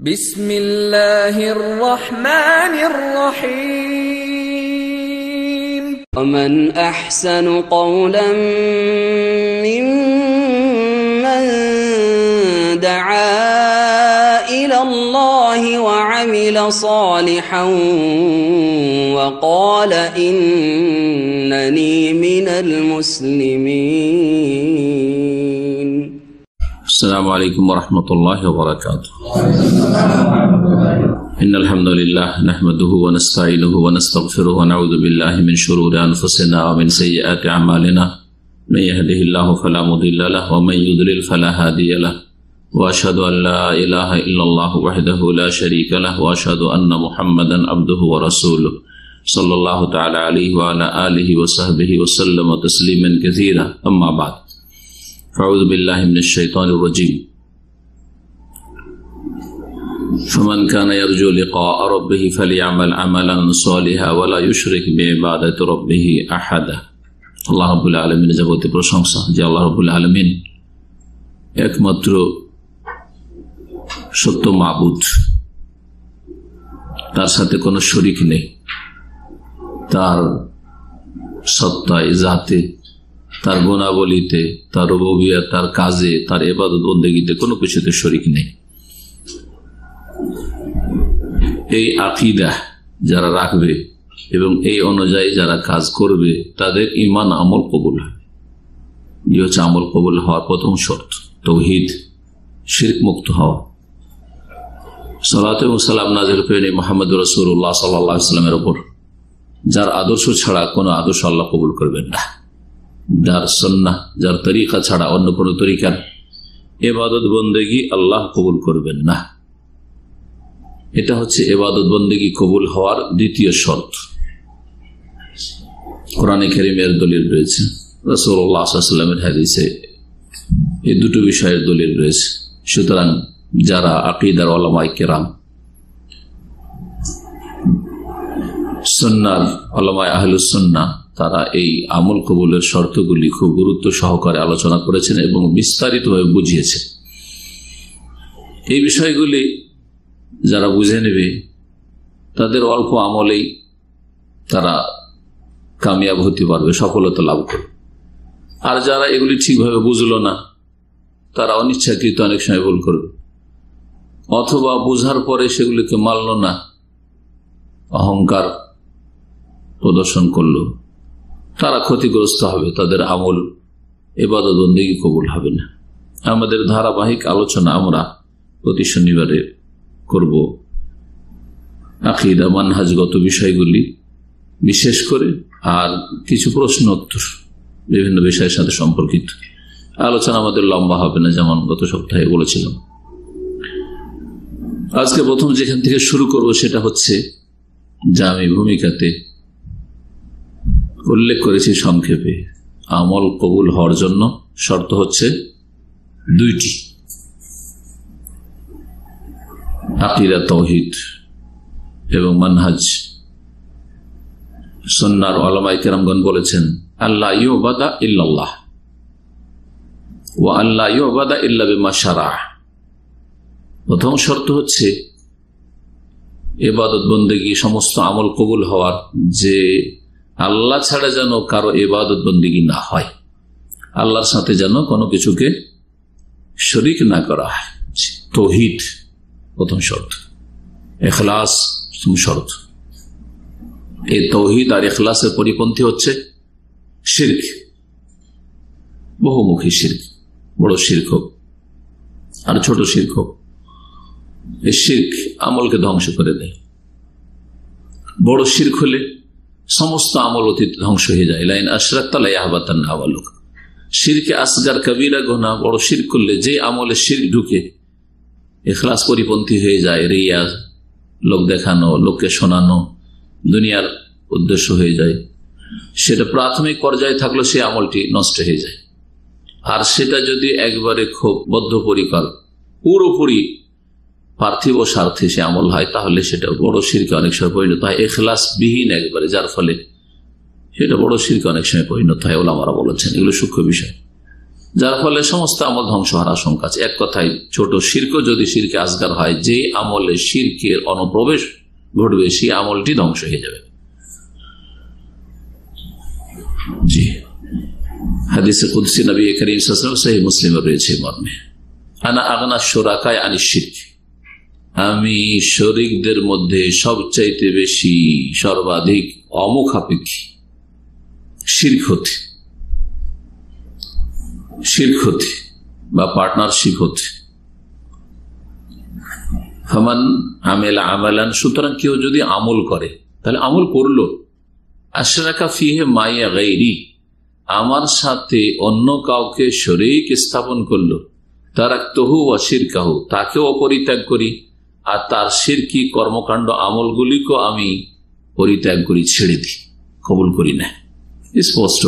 বিসমিল্লাহির রহমানির রহিম। ومن أحسن قولا ممن دعا إلى الله وعمل صالحا وقال إنني من المسلمين. السلام عليكم ورحمة الله وبركاته. إن الحمد لله نحمده ونستعينه ونستغفره ونعوذ بالله من شرور أنفسنا ومن سيئات أعمالنا من يهده الله فلا مضل له ومن يضلل فلا هادي له وأشهد أن لا إله إلا الله وحده لا شريك له وأشهد أن محمدا عبده ورسوله صلى الله تعالى عليه وعلى آله وصحبه وسلم تسليما كثيرا. أما بعد فأعوذ بالله من الشيطان الرجيم. فمن كان يرجو لقاء ربه فليعمل عملا صالحا ولا يشرك بعبادة ربه أحدا. আল্লাহ রাব্বুল আলামিনের যাবতীয় প্রশংসা, যে আল্লাহ রাব্বুল আলামিন একমাত্র সত্য মাবুদ, তার সাথে কোনো শরীক নেই। তার সত্তায়, জাতে, তার গুণাবলীতে, তার রুবুবিয়ত, তার কাজে, তার ইবাদত বন্দেগীতে কোনো কিছুতে শরীক নেই। এই আকীদা যারা রাখবে এবং এই অনুযায়ী যারা কাজ করবে তাদের ঈমান আমল কবুল হবে। এই হচ্ছে আমল কবুল হওয়ার প্রথম শর্ত, তাওহীদ, শিরক মুক্ত হওয়া। সালাত এবং সালাম নাযিল করেন মুহাম্মদুর রাসূলুল্লাহ সাল্লাল্লাহু আলাইহি ওয়াসাল্লামের উপর, যার আদর্শ ছাড়া কোনো আদর্শ আল্লাহ কবুল করবেন না। যার সুন্নাহ, যার তরিকা ছাড়া অন্য কোনো তরিকার ইবাদত বন্দেগী আল্লাহ কবুল করবেন না। এটা হচ্ছে ইবাদত বন্দেগী কবুল হওয়ার দ্বিতীয় শর্ত। কোরআনে কারীমের দলিল রয়েছে, রাসূলুল্লাহ সাল্লাল্লাহু আলাইহি ওয়াসাল্লামের হাদিসে এই দুটো বিষয়ের দলিল রয়েছে। সুতরাং যারা আকীদার উলামায়ে কেরাম, সুন্নাহর উলামায়ে আহলুস সুন্নাহ, তারা এই আমল কবুলের শর্তগুলি খুব গুরুত্ব সহকারে আলোচনা করেছেন এবং বিস্তারিতভাবে বুঝিয়েছেন। এই বিষয়গুলি যারা বুঝে নেবে তাদের অল্প আমলেই তারা কামিয়াব হতে পারবে, সফলতা লাভ করবে। আর যারা এগুলি ঠিকভাবে বুঝলো না তারা অনিচ্ছাকৃত অনেক সময় ভুল করবে, অথবা বুঝার পরে সেগুলিকে মানল না, অহংকার প্রদর্শন করলো, তারা ক্ষতিগ্রস্ত হবে, তাদের আমল ইবাদত বন্দেগী কবুল হবে না। আমাদের ধারাবাহিক আলোচনা আমরা প্রতি শনিবারে করব আকীদা মানহাজগত বিষয়গুলি বিশেষ করে, আর কিছু প্রশ্ন উত্তর বিভিন্ন বিষয়ের সাথে সম্পর্কিত। আলোচনা আমাদের লম্বা হবে না, যেমন গত সপ্তাহে বলেছিলাম। আজকে প্রথম যেখান থেকে শুরু করব সেটা হচ্ছে, যা আমি ভূমিকাতে উল্লেখ করেছি সংক্ষেপে, আমল কবুল হওয়ার জন্য শর্ত হচ্ছে দুইটি: আকীদা, তাওহীদ এবং মানহাজ। সুন্নাহর উলামায়ে কেরামগণ বলেছেন, আল্লা ইউবাদা ইল্লাল্লাহ ওয়া আল্লা ইউবাদা ইল্লা বিমা শারা'a। প্রথম শর্ত হচ্ছে ইবাদত বন্দেগী, সমস্ত আমল কবুল হওয়ার, যে আল্লাহ ছাড়া যেন কারো ইবাদত বন্দেগী না হয়, আল্লাহর সাথে যেন কোনো কিছুকে শরীক না করা হয়। তাওহীদ প্রথম শর্ত, ইখলাস প্রথম শর্ত। এই তাওহীদ আর ইখলাসের পরিপন্থী হচ্ছে শিরক, বহুমুখী শিরক, বড় শিরক হোক আর ছোট শিরক হোক, এই শিরক আমলকে ধ্বংস করে দেয়। বড় শিরক হলে সমস্ত আমল অতীত ধ্বংস হয়ে যায়। লাইন আশরাকতা লায়াহবাতান্না আমালুক। শিরকে আসগার, কবিরা গুনাহ, বড় শিরক করলে যে আমলে শিরক ঢুকে ইখলাস পরিপন্থী হয়ে যায়, রিয়া, লোক দেখানো, লোককে শোনানো, দুনিয়ার উদ্দেশ্য হয়ে যায়, সেটা প্রাথমিক পর্যায়ে থাকলে সে আমলটি নষ্ট হয়ে যায়। আর সেটা যদি একবারে খুব বদ্ধপরিকর, পুরোপুরি পার্থিব স্বার্থে সে আমল হয়, তাহলে সেটা বড় শিরকে অনেক সময় পরিণত হয়। ইখলাস বিহীন একবারে, যার ফলে সেটা বড় শিরকে অনেক সময় পরিণত হয়। ওলামারা বলেছেন, এগুলো সূক্ষ্ম বিষয়। যার ফলে সমস্ত আমল ধ্বংস হওয়ার আশঙ্কা আছে। এক কথায় ছোট শিরকও যদি শিরকে আসগার হয়, যে আমলে শিরকের অনুপ্রবেশ ঘটবে সেই আমলটি ধ্বংস হয়ে যাবে। জি, হাদিসে কুদসি নবী করিম সাল্লাল্লাহু আলাইহি ওয়াসাল্লাম সহিহ মুসলিমে রয়েছে মর্মে, আনা আগনা শুরাকায়ে আনিশ শিরক, আমি শরীকদের মধ্যে সবচাইতে বেশি সর্বাধিক অমুখাপেক্ষী শিরক হতে বা পার্টনারশিপ হতে। ফামান আমেলা আমালান, সুতরাং কেউ যদি আমল করে, তাহলে আমল করলো, আশরাকা ফিহে মাইয়া গায়রি, আমার সাথে অন্য কাউকে শরীক স্থাপন করলো, তারাকতুহু ওয়া শিরকাহু, তাকেও পরিত্যাগ করি আর তার শিরকি কর্মকাণ্ড আমলগুলিকেও আমি পরিত্যাগ করি, ছেড়ে দিই, কবুল করি না। স্পষ্ট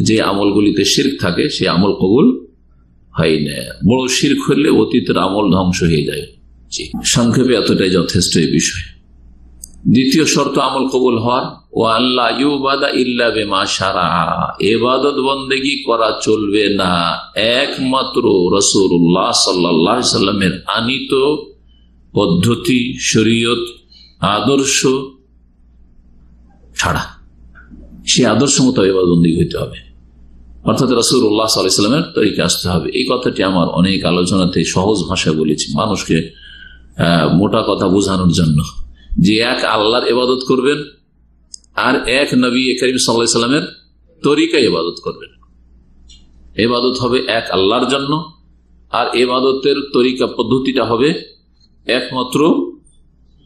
যে আমলগুলিতে শিরক থাকে সে আমল কবুল হয় না। বড় শিরক হলে অতীতের আমল ধ্বংস হয়ে যায়। সংক্ষেপে এতটাই যথেষ্ট এই বিষয়। দ্বিতীয় শর্ত আমল কবুল হওয়ার, ও আল্লাহ ইউবাদা ইল্লা বিমা শারা, ইবাদত বন্দেগী করা চলবে না একমাত্র রাসূলুল্লাহ সাল্লাল্লাহু আলাইহি সাল্লামের আনিত পদ্ধতি, শরীয়ত, আদর্শ ছাড়া। সে আদর্শ মতো ইবাদত বন্দেগী হইতে হবে, অর্থাৎ রাসূলুল্লাহ সাল্লাল্লাহু আলাইহি সাল্লামের তরিকা আসতে হবে। এই কথাটি আমার অনেক আলোচনাতে সহজ ভাষায় বলেছি, মানুষকে মোটা কথা বোঝানোর জন্য, যে এক আল্লাহর ইবাদত করবেন আর এক নবী করিম সাল্লাল্লাহু আলাইহি সাল্লামের তরিকায় ইবাদত করবেন। ইবাদত হবে এক আল্লাহর জন্য, আর ইবাদতের তরিকা পদ্ধতিটা হবে একমাত্র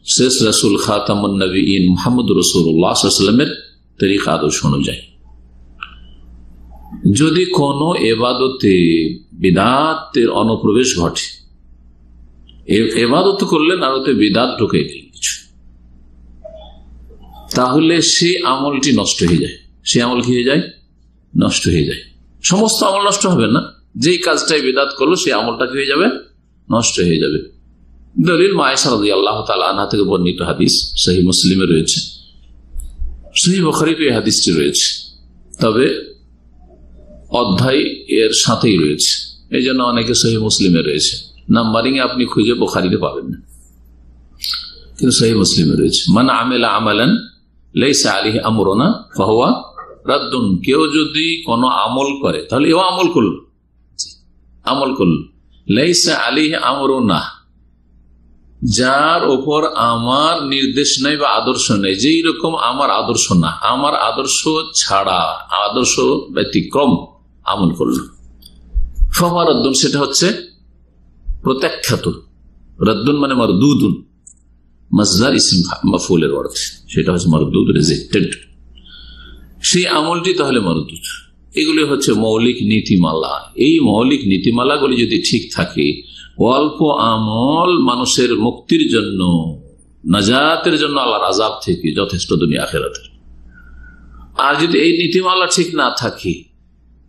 শেষ রাসূল খাতামুন নবীয়িন মুহাম্মদুর রাসূলুল্লাহ সাল্লাল্লাহু আলাইহি ওয়াসাল্লামের তরিকা আদর্শ অনুযায়ী। যদি কোনো ইবাদতে বিদআতের অনুপ্রবেশ ঘটে, ইবাদত করলেন আর ওতে বিদআত ঢুকে গেল কিছু, তাহলে সেই আমলটি নষ্ট হয়ে যায়। সেই আমল কি হয়ে যায়? নষ্ট হয়ে যায়। সমস্ত আমল নষ্ট হবে না, যেই কাজটাই বিদআত করলো সেই আমলটা কি হয়ে যাবে? নষ্ট হয়ে যাবে। দলিল মা আয়েশা রাদিয়াল্লাহু তাআলা আনহা থেকে বর্ণিত হাদিস, সহিহ মুসলিমে রয়েছে, সহিহ বুখারীতে এই হাদিসটি রয়েছে, তবে অধ্যায় এর সাথেই রয়েছে, এই জন্য অনেকে সহিহ মুসলিমে রয়েছে। নাম্বারিং আপনি খুঁজে বুখারীতে পাবেন না, কিন্তু সহিহ মুসলিমে রয়েছে। মান আমিলা আমালান লাইসা আলাইহি আমরুনা ফাহুয়া রাদ্দুন, কেউ যদি কোনো আমল করে, তাহলে এও আমল করলো, লাইসা আলাইহি আমরুনা, যার ওপর আমার নির্দেশ নেই বা আদর্শ নেই, যেই রকম আমার আদর্শ না, আমার আদর্শ ছাড়া, আদর্শ ব্যতিক্রম আমল করল, ফাহুয়া রাদ্দুন, সেটা হচ্ছে প্রত্যাখ্যাত। রাদ্দুন মানে মারদুদুন, মাজদার ইসম মাফউলের অর্থ, সেটা হচ্ছে মারদুদ, রিজেক্টেড। সেই আমলটি তাহলে মারদুদ। এগুলি হচ্ছে মৌলিক নীতিমালা। এই মৌলিক নীতিমালাগুলি যদি ঠিক থাকে, অল্প আমল মানুষের মুক্তির জন্য, নাজাতের জন্য, আল্লাহর আযাব থেকে যথেষ্ট দুনিয়া আখিরাতের। আর যদি এই নীতিমালা ঠিক না থাকে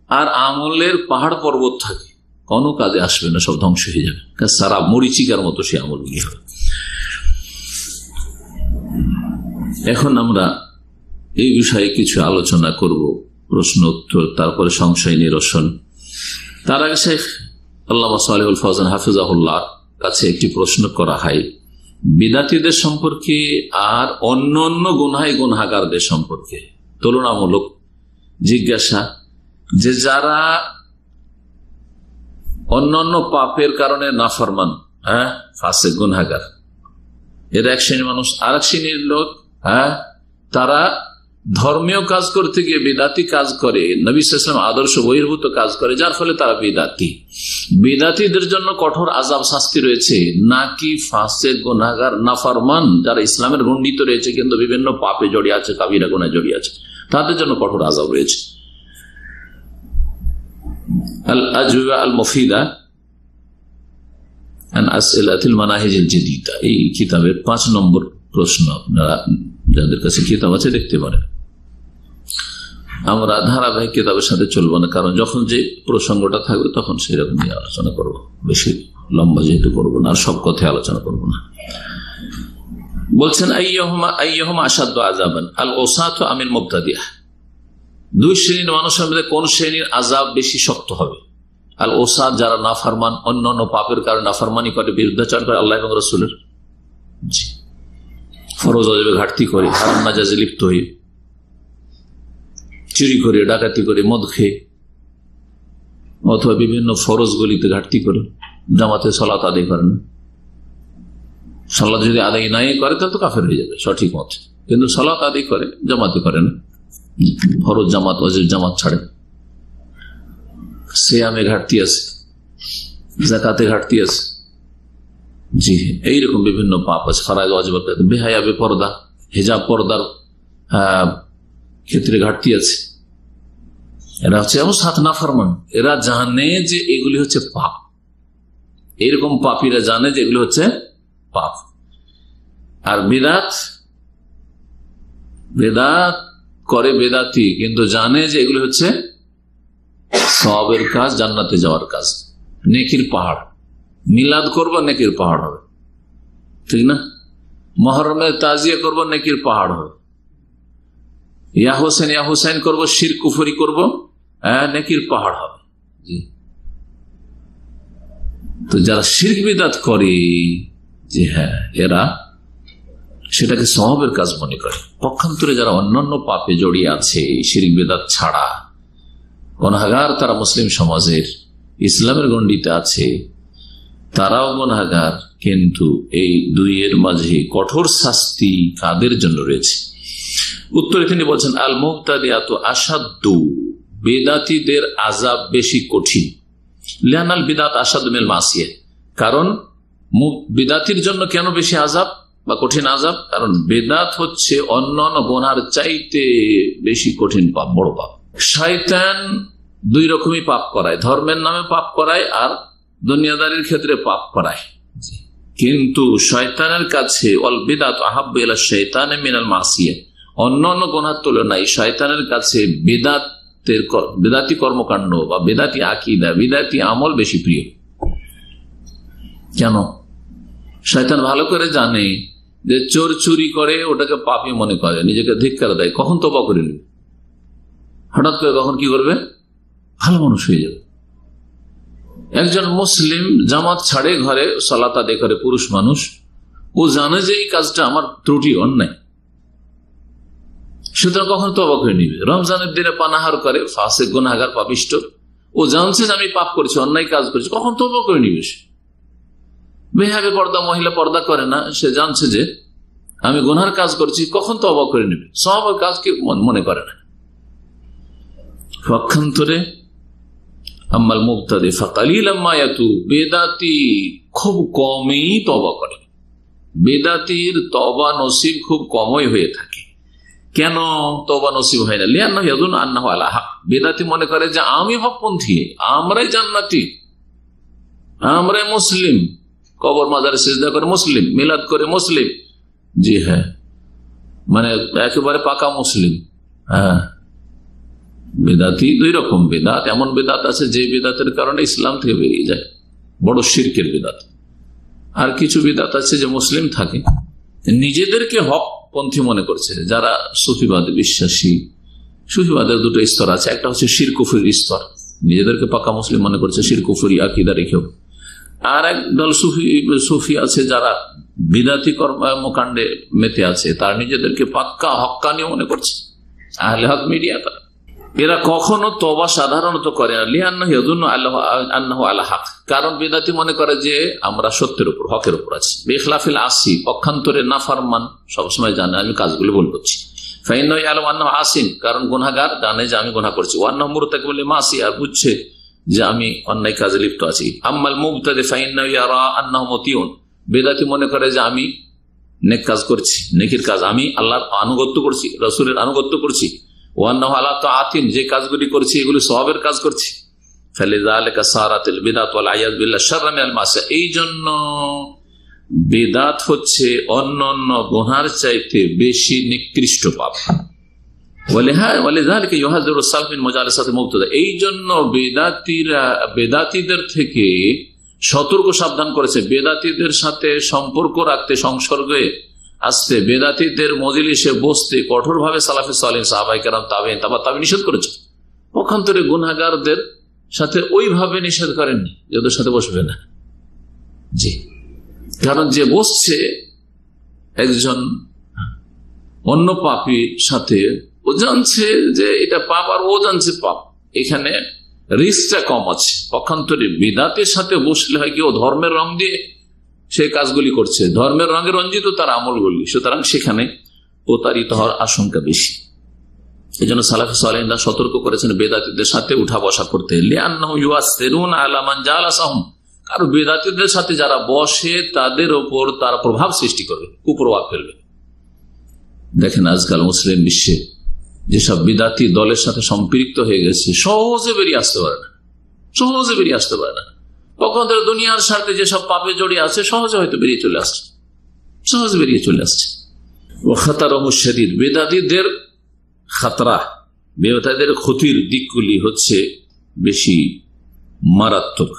আর আমলের পাহাড় পর্বত থাকে, কোনো কাজে আসবে না, সব ধ্বংস হয়ে যাবে, সারা মরিচিকার মতো সে আমলগুলি হবে। এখন আমরা এই বিষয়ে কিছু আলোচনা করব, প্রশ্ন উত্তর, তারপরে সংশয় নিরসন। তার আগে শেখ আল্লামা সালেহুল ফওজান হাফিজাহুল্লাহ কাছে একটি প্রশ্ন করা হয় বিদাতীদের সম্পর্কে আর অন্য গুনাহগারদের সম্পর্কে। তুলনামূলক জিজ্ঞাসা, যে যারা অন্যান্য পাপের কারণে নাফরমান, ফাসিক গুনাহগার, এর এক শ্রেণীর মানুষ। আর এক শ্রেণীর লোক, তারা ধর্মীয় কাজ করতে গিয়ে বিদাতি কাজ করে, নবী সাল্লাল্লাহু আলাইহি ওয়াসাল্লাম আদর্শ বহির্ভূত কাজ করে, যার ফলে তারা বিদাতি। বিদাতিদের জন্য কঠোর আযাব শাস্তি রয়েছে, নাকি ফাসিক গুনাহগার নাফরমান যারা ইসলামের গণ্ডিত রয়েছে কিন্তু বিভিন্ন পাপে জড়িয়ে আছে, কাবিরা গুনাহে জড়িয়ে আছে, তাদের জন্য কঠোর আযাব রয়েছে? আল আজওয়া আল মুফিদা আন আসইলাতিল মানাহিজিল জাদীদা, এই কিতাবের 5 নম্বর প্রশ্ন। আপনারা যাদের কাছে কিতাব আছে দেখতে পারেন। আমরা ধারাবাহিক কিতাবের সাথে চলবো না, কারণ যখন যে প্রসঙ্গটা থাকবে তখন সেরকম নিয়ে আলোচনা করবো, বেশি লম্বা যেহেতু করবো না, আর সব কথায় আলোচনা করবো না। বলছেন আইয়ুহুমা আশাদ্দু আযাবান আল উসাতু আমিল মুবতাদিআহ, দুই শ্রেণীর মানুষের মধ্যে কোন শ্রেণীর আযাব বেশি শক্ত হবে? আল ওসাদ যারা নাফরমান, অন্য অন্য পাপের কারণে নাফরমানি করে, বিরুদ্ধাচরণ করে আল্লাহ এবং রাসূলের, ফরজ ওয়াজিবে ঘাটতি করে, হারাম নাজাইজে লিপ্ত হয়ে, চুরি করে, ডাকাতি করে, মদ খেয়ে, অথবা বিভিন্ন ফরজগুলিতে ঘাটতি করে, জামাতে সালাত আদায় করে না। সালাত যদি আদায় নাই করে তাহলে তো কাফের হয়ে যাবে সঠিক মত, কিন্তু সালাত আদায় করে, জামাতে করে না, ফরজ জামাত ওয়াজিব জামাত ছাড়ে। সিয়ামে ঘাটতি আছে, যাকাতে ঘাটতি আছে, জি এইরকম বিভিন্ন পাপ আছে। ফরজ ওয়াজিব, বেহায়া বেপরদা, হিজাব পর্দার ক্ষেত্রে ঘাটতি আছে। এরা হচ্ছে এমন সাত নাফরমান, এরা জানে যে এগুলি হচ্ছে পাপ, এইরকম পাপীরা জানে যে এগুলি হচ্ছে পাপ। আর বেদাত করে বেদাতি, কিন্তু জানে যে এগুলি হচ্ছে সওয়াবের কাজ, জান্নাতে যাওয়ার কাজ, নেকির পাহাড়। মিলাদ করবো নেকির পাহাড় হবে, ঠিক না? মুহররমের তাজিয়া করবো নেকির পাহাড় হবে। ইয়া হোসেন করবো, শিরক কুফরি করবো, নেকির পাহাড় হবে। জি, তো যারা শিরক বিদআত করে, যে হ্যাঁ এরা সেটাকে সওয়াবের কাজ মনে করে। পক্ষান্তরে যারা অন্যান্য পাপে জড়িয়ে আছে শিরক বিদআত ছাড়া, গুনাহগার, তারা মুসলিম সমাজের ইসলামের গণ্ডিতে আছে, তারাও গুনাহগার, কিন্তু এই দুইয়ের মাঝে কঠোর শাস্তি কাদের জন্য রয়েছে? উত্তরে তিনি বলছেন, আল মুবতাদিআতু আশাদ্দু, বেদাতীদের আযাব বেশি কঠিন। লিআনাল বিদআত আশাদ্দু মিনাল মাসিয়া, কারণ বিদাতির জন্য কেন বেশি আযাব বা কঠিন আযাব? কারণ বেদাত হচ্ছে অন্যান্য গুনার চাইতে বেশি কঠিন পাপ, বড় পাপ। শয়তান দুই রকমই পাপ করায়, ধর্মের নামে পাপ করায় আর দুনিয়াদারির ক্ষেত্রে পাপ করায়। কিন্তু শয়তানের কাছে অল বিদআত আহাব্বু ইলা শাইতানি মিনাল মাসিয়া, অন্যান্য গুনার তুলনায় শয়তানের কাছে বেদাতি কর্মকাণ্ড বা বেদাতি আকীদা, বেদাতি আমল বেশি প্রিয়। কেন? শয়তান ভালো করে জানে যে চোর চুরি করে ওটাকে পাপী মনে করে, নিজেকে ধিক্কার দেয়, কখন তওবা করে নেবে, হঠাৎ করে কখন কি করবে, ভালো মানুষ হয়ে যাবে। একজন মুসলিম জামাত ছাড়ে, ঘরে সালাত আদায় করে, পুরুষ মানুষ, ও জানে যে এই কাজটা আমার ত্রুটি, অন্যায়, সুতরাং কখন তওবা করে নিবে। রমজানের দিনে পানাহার করে, ফাসিক গুনাহগার পাপিষ্ট, ও জানছে যে আমি পাপ করেছি, অন্যায় কাজ করেছি, কখন তওবা করে নিবে। সে বেহাবে পর্দা, মহিলা পর্দা করে না, সে জানছে যে আমি গুনার কাজ করছি, কখন তওবা করে নিবে, সওয়াবের কাজ কি মনে করে না। পক্ষান্তরে আম্মাল মুবতাদি ফাকালিলাম মা ইয়াতুব, বেদাতি খুব কমই তওবা করে, বেদাতির তওবা নসিব খুব কমই হয়ে থাকে। কেন তওবা নসিব হয় না? লিআন্নাহু ইয়াযুন্নু আন্নাহু আলা হক, বেদাতি মনে করে যে আমি হকপন্থী, আমরাই জান্নাতি, আমরাই মুসলিম, কবর মাজারে সিজদা করে মুসলিম, মিলাদ করে মুসলিম। জি হ্যাঁ, মানে একেবারে পাকা মুসলিম। হ্যাঁ, বেদাতি দুই রকম। বেদাত, এমন বেদাত আছে যে বেদাতের কারণে ইসলাম থেকে বেরিয়ে যায়, বড় শিরকের বেদাত। আর কিছু বেদাত আছে যে মুসলিম থাকে, নিজেদেরকে হক পন্থী মনে করছে। যারা সুফিবাদে বিশ্বাসী, সুফিবাদের দুটো স্তর আছে, একটা হচ্ছে শিরক কুফরির স্তর, নিজেদেরকে পাকা মুসলিম মনে করছে শিরক কুফরি আকীদা রেখেও। আর এক দল সুফি আছে যারা বিদাতি কর্মকাণ্ডে মেতে আছে, তারা নিজেদেরকে পাক্কা হক্কানি মনে করছে, আহলে হক মিডিয়া। তারা এরা কখনো তওবা সাধারণত করে না, লিআন্নাহু ইয়াযুন্নু আন্নাহু আলা হক, কারণ বিদাতি মনে করে যে আমরা সত্যের উপর, হকের উপর আছি। বিখিলাফিল আসি, পক্ষান্তরে নাফরমান সবসময় জানে আমি কাজগুলো ভুল করছি। ফাইন্নাহু ইয়ালামু আন্নাহু আসিন, কারণ গুনাহগার জানে যে আমি গুনাহ করছি। ওয়া আন্নাহু মুরতাকিবুল লিমাসি, আর বুঝছে যে আমি অন্যায় কাজে লিপ্ত আছি। আম্মাল মুবতাদি ফাইন্নাহু ইয়ারা আন্নাহু মুতিউন, বেদাতি মনে করে যে আমি নেক কাজ করছি, নেকির কাজ, আমি আল্লাহর আনুগত্য করছি, রাসূলের আনুগত্য করছি। ওয়া আন্নাহু আলা তাআতিন, যে কাজগুলি করছি এগুলি সওয়াবের কাজ করছি। ফালিযালিকা সারাতিল বিদআত ওয়াল আয়ায বিল্লাহ শাররা মিনাল মাসিয়া, এই জন্য বিদআত হচ্ছে অন্যান্য গুনার চাইতে বেশি নিকৃষ্ট পাপ। ওয়ালিযালিকা ইউহাযিরু সালফ মিন মুজালাসাতিল মুবতাদি, এই জন্য বেদাতীদের থেকে সতর্ক সাবধান করেছে। বেদাতীদের সাথে সম্পর্ক রাখতে, সংসর্গে আসতে, বেদাতীদের মজলিসে বসতে কঠোরভাবে সালাফে সালেহিন, সাহাবায়ে কেরাম, তাবেঈন, তাবা তাবেঈন নিষেধ করেছে। পক্ষান্তরে গুনাহগারদের সাথে ওইভাবে নিষেধ করেননি যে ওদের সাথে বসবে না। জি, কারণ যে বসছে একজন অন্য পাপীর সাথে, ও জানছে যে এটা পাপ আর ও জানছে পাপ, এখানে রিস্কটা কম আছে। পক্ষান্তরে বিদাতের সাথে বসলে হয় কি, ও ধর্মের রং দিয়ে সে কাজগুলি করছে, ধর্মের রঙে রঞ্জিত তার আমলগুলি, সুতরাং সেখানে প্রতারিত হওয়ার আশঙ্কা বেশি। এই জন্য সালাফে সালেহিনরা সতর্ক করেছেন বেদাতীদের সাথে উঠা বসা করতে। কারণ বেদাতীদের সাথে যারা বসে তাদের ওপর তারা প্রভাব সৃষ্টি করবে, কুপ্রভাব ফেলবে। দেখেন আজকাল মুসলিম বিশ্বে যেসব বিদাতি দলের সাথে সম্পৃক্ত হয়ে গেছে, সহজে বেরিয়ে আসতে পারে না, সহজে বেরিয়ে আসতে পারে না। পক্ষান্তরে দুনিয়ার সাথে যেসব পাপে জড়িয়ে আছে সহজে হয়তো বেরিয়ে চলে আসছে, সহজে বেরিয়ে চলে আসছে। ও খাতারহু শাদীদ, বেদাতীদের খাতরা, বেদাতীদের ক্ষতির দিকগুলি হচ্ছে বেশি মারাত্মক।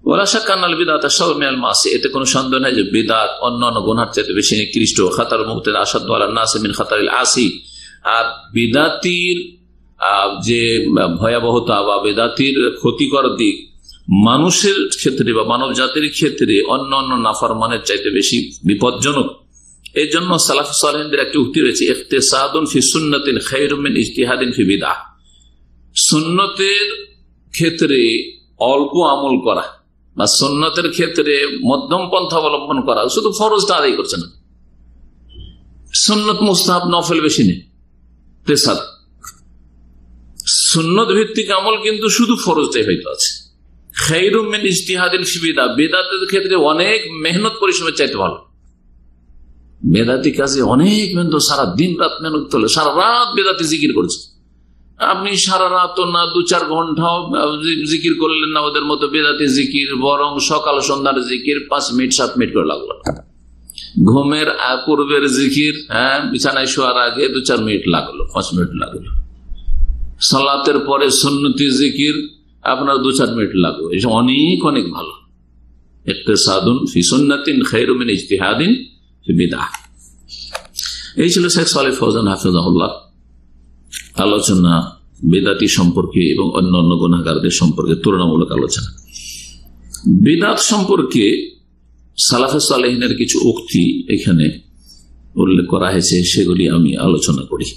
ওয়ালা শাক্কা আন্নাল বিদআতা শাররুম মিনাল মাসি, এতে কোনো সন্দেহ নাই যে বিদআত অন্যান্য গুনার চাইতে বেশি নিকৃষ্ট। খাতারুল মুবতাদি আশাদ্দু আলান নাস মিন খাতারিল আসি, আর বিদআতির যে ভয়াবহতা বা বিদআতির ক্ষতিকর দিক মানুষের ক্ষেত্রে বা মানব জাতির ক্ষেত্রে অন্যান্য নাফরমানের চাইতে বেশি বিপজ্জনক। এই জন্য সালাফে সালেহিনদের একটি উক্তি রয়েছে, ইখতিসাদুন ফি সুন্নাতিন খায়রুম মিন ইজতিহাদিন ফি বিদআহ। সুন্নতের ক্ষেত্রে অল্প আমল করা বা সুন্নতের ক্ষেত্রে মধ্যম পন্থা অবলম্বন করা, শুধু ফরজটা আদায় করছে না, সুন্নত মুস্তাহাব নফল বেশি নেই। তেসাদ সুন্নত ভিত্তিক আমল কিন্তু শুধু ফরজটাই হয়তো আছে। খায়রুম মিন ইজতিহাদিন ফি বিদআহ, বেদাতের ক্ষেত্রে অনেক মেহনত পরিশ্রমের চাইতে ভালো। বেদাতি কাজে অনেক মেহনত, সারা দিন রাত মেহনত তোলে, সারা রাত বেদাতি জিকির করছে। আপনি সারা রাত না 2-4 ঘন্টাও জিকির করলেন না ওদের মতো বেদাতি জিকির, বরং সকাল সন্ধ্যার জিকির 5 মিনিট 7 মিনিট করে লাগলো। ঘুমের পূর্বের জিকির, বিছানায় শোয়ার আগে 2-4 মিনিট লাগলো, 5 মিনিট লাগলো। সালাতের পরে সুন্নতি জিকির আপনার 2-4 মিনিট লাগলো। এসব অনেক অনেক ভালো। ইখতিসাদুন ফি সুন্নাতিন খায়রুম মিন ইজতিহাদিন ফি বিদআহ। এই ছিল শেখ সালেহ ফৌজান হাফিজাহুল্লাহ আলোচনা বেদাতি সম্পর্কে এবং অন্যান্য গুনাহগারদের সম্পর্কে, তুলনামূলক আলোচনা। বেদাত সম্পর্কে সালাফে সালেহিনের কিছু উক্তি এখানে উল্লেখ করা হয়েছে, সেগুলি আমি আলোচনা করি।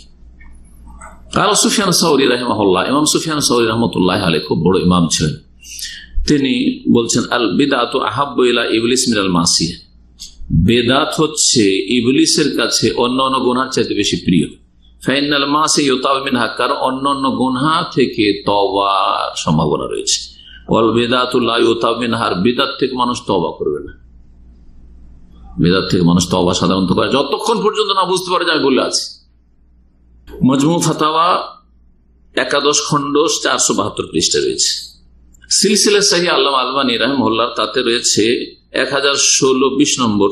কাল সুফিয়ান সাউরি রাহিমাহুল্লাহ, ইমাম সুফিয়ান সাউরি রহমতুল্লাহ আলাইহি খুব বড় ইমাম ছিলেন। তিনি বলছেন, আল বিদআতু আহাব্বু ইলা ইবলিস মিনাল মাসিয়া, বেদাত হচ্ছে ইবলিসের কাছে অন্যান্য গুনার চাইতে বেশি প্রিয়। ফাইনাল মাসি ইউতাব মিনহা, কারণ অন্যান্য গুনাহ থেকে তওবার সম্ভাবনা রয়েছে। ওয়াল বিদআতু লা ইউতাব মিনহা, বিদআত থেকে মানুষ তওবা করবে না। বিদআত থেকে মানুষ তওবা সাধারণত করে যতক্ষণ পর্যন্ত না বুঝতে পারে যে আমি বলে আছি। মজমু ফাতাওয়া 11 খণ্ড 472 পৃষ্ঠা রয়েছে। সিলসিলা সহিহ আল্লামা আলবানী রাহিমাহুল্লাহ তাতে রয়েছে 1016-20 নম্বর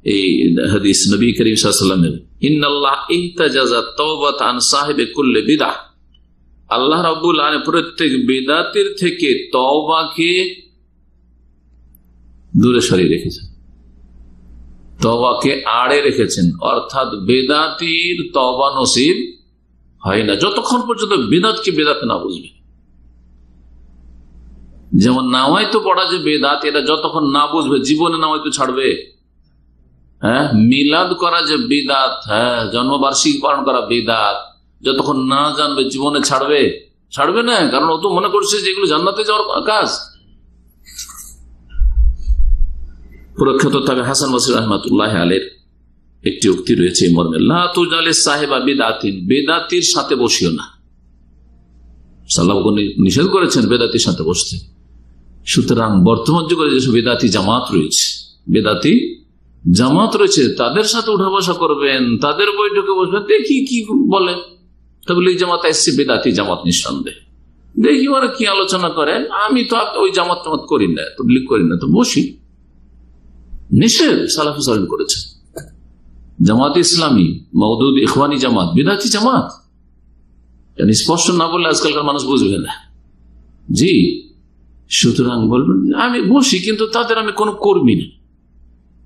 এই হাদিস, নবী করিম সাল্লাল্লাহু আলাইহি ওয়াসাল্লামের, ইন্নাল্লাহ ইহতাজাযা তাওবাত আন সাহিবি কুল্লি বিদআহ, আল্লাহ রাব্বুল আলামিন প্রত্যেক বিদআতের থেকে তওবাকে দূরে সরিয়ে রেখেছেন, তওবাকে আড়ে রেখেছেন। অর্থাৎ বেদাতির তওবা নসিব হয় না যতক্ষণ পর্যন্ত বেদাতকে বেদাত না বুঝবে। যেমন নামাইতো পড়া যে বেদাত, এটা যতক্ষণ না বুঝবে জীবনে নামাইতো ছাড়বে। মিলাদ করা যে বিদাত, জন্মবার্ষিকী পালন করা বিদাত, যতক্ষণ না জানবে জীবনে ছাড়বে না, কারণ ও তো মনে করছে যে এগুলো জান্নাতে যাওয়ার কাজ। প্রখ্যাত তবে হাসান বসরি রাহমাতুল্লাহ আলাইহির একটি উক্তি রয়েছে এই মর্মে, লা তুজালিস সাহিবা বিদআতিন, বেদাতির সাথে বসিও না। সাল্লাল্লাহু আলাইহি ওয়াসাল্লাম নিষেধ করেছেন বেদাতির সাথে বসতে। সুতরাং বর্তমান যুগে যেসব বেদাতি জামাত রয়েছে তাদের সাথে উঠা বসা করবেন, তাদের বৈঠকে বসবেন, দেখি কি বলে। তাবলীগ জামাত এসছে বেদাতি জামাত নিঃসন্দেহ, দেখি ওরা কি আলোচনা করেন। আমি তো ওই জামাত করি না, তাবলীগ করি না, তো বসি। নিষেধ সালাফে সালেহিন করেছে। জামাত ইসলামী, মওদুদ ইখওয়ানি জামাত বিদআতি জামাত, স্পষ্ট না বললে আজকালকার মানুষ বুঝবে না। জি, সুতরাং বলবেন আমি বসি, কিন্তু তাদের আমি কোনো কর্মী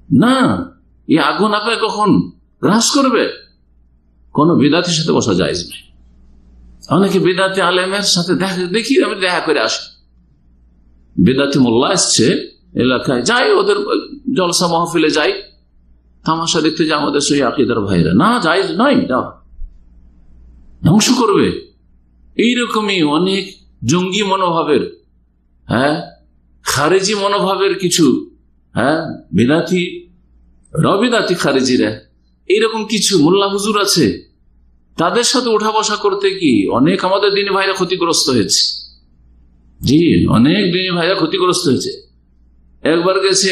না। এই আগুন আপনাকে কখন গ্রাস করবে? কোন বিদআতির সাথে বসা জায়েজ নেই। অনেকে বিদআতি আলেমের সাথে দেখি আমি দেখা করে আসি, বেদাতি মোল্লা এসছে এলাকায়, যাই ওদের জলসা মাহফিলে যাই, তামাশা দেখতে যে আমাদের সেই আকীদার ভাইরা, না জায়েজ নয়, ধ্বংস করবে। এইরকমই অনেক জঙ্গি মনোভাবের, খারেজি মনোভাবের কিছু বেদাতি রবিদাতি খারেজিরা, এইরকম কিছু মোল্লা হুজুর আছে, তাদের সাথে উঠা বসা করতে কি অনেক আমাদের দিনী ভাইরা ক্ষতিগ্রস্ত হয়েছে। জি, অনেক দিনী ভাইরা ক্ষতিগ্রস্ত হয়েছে। একবার গেছে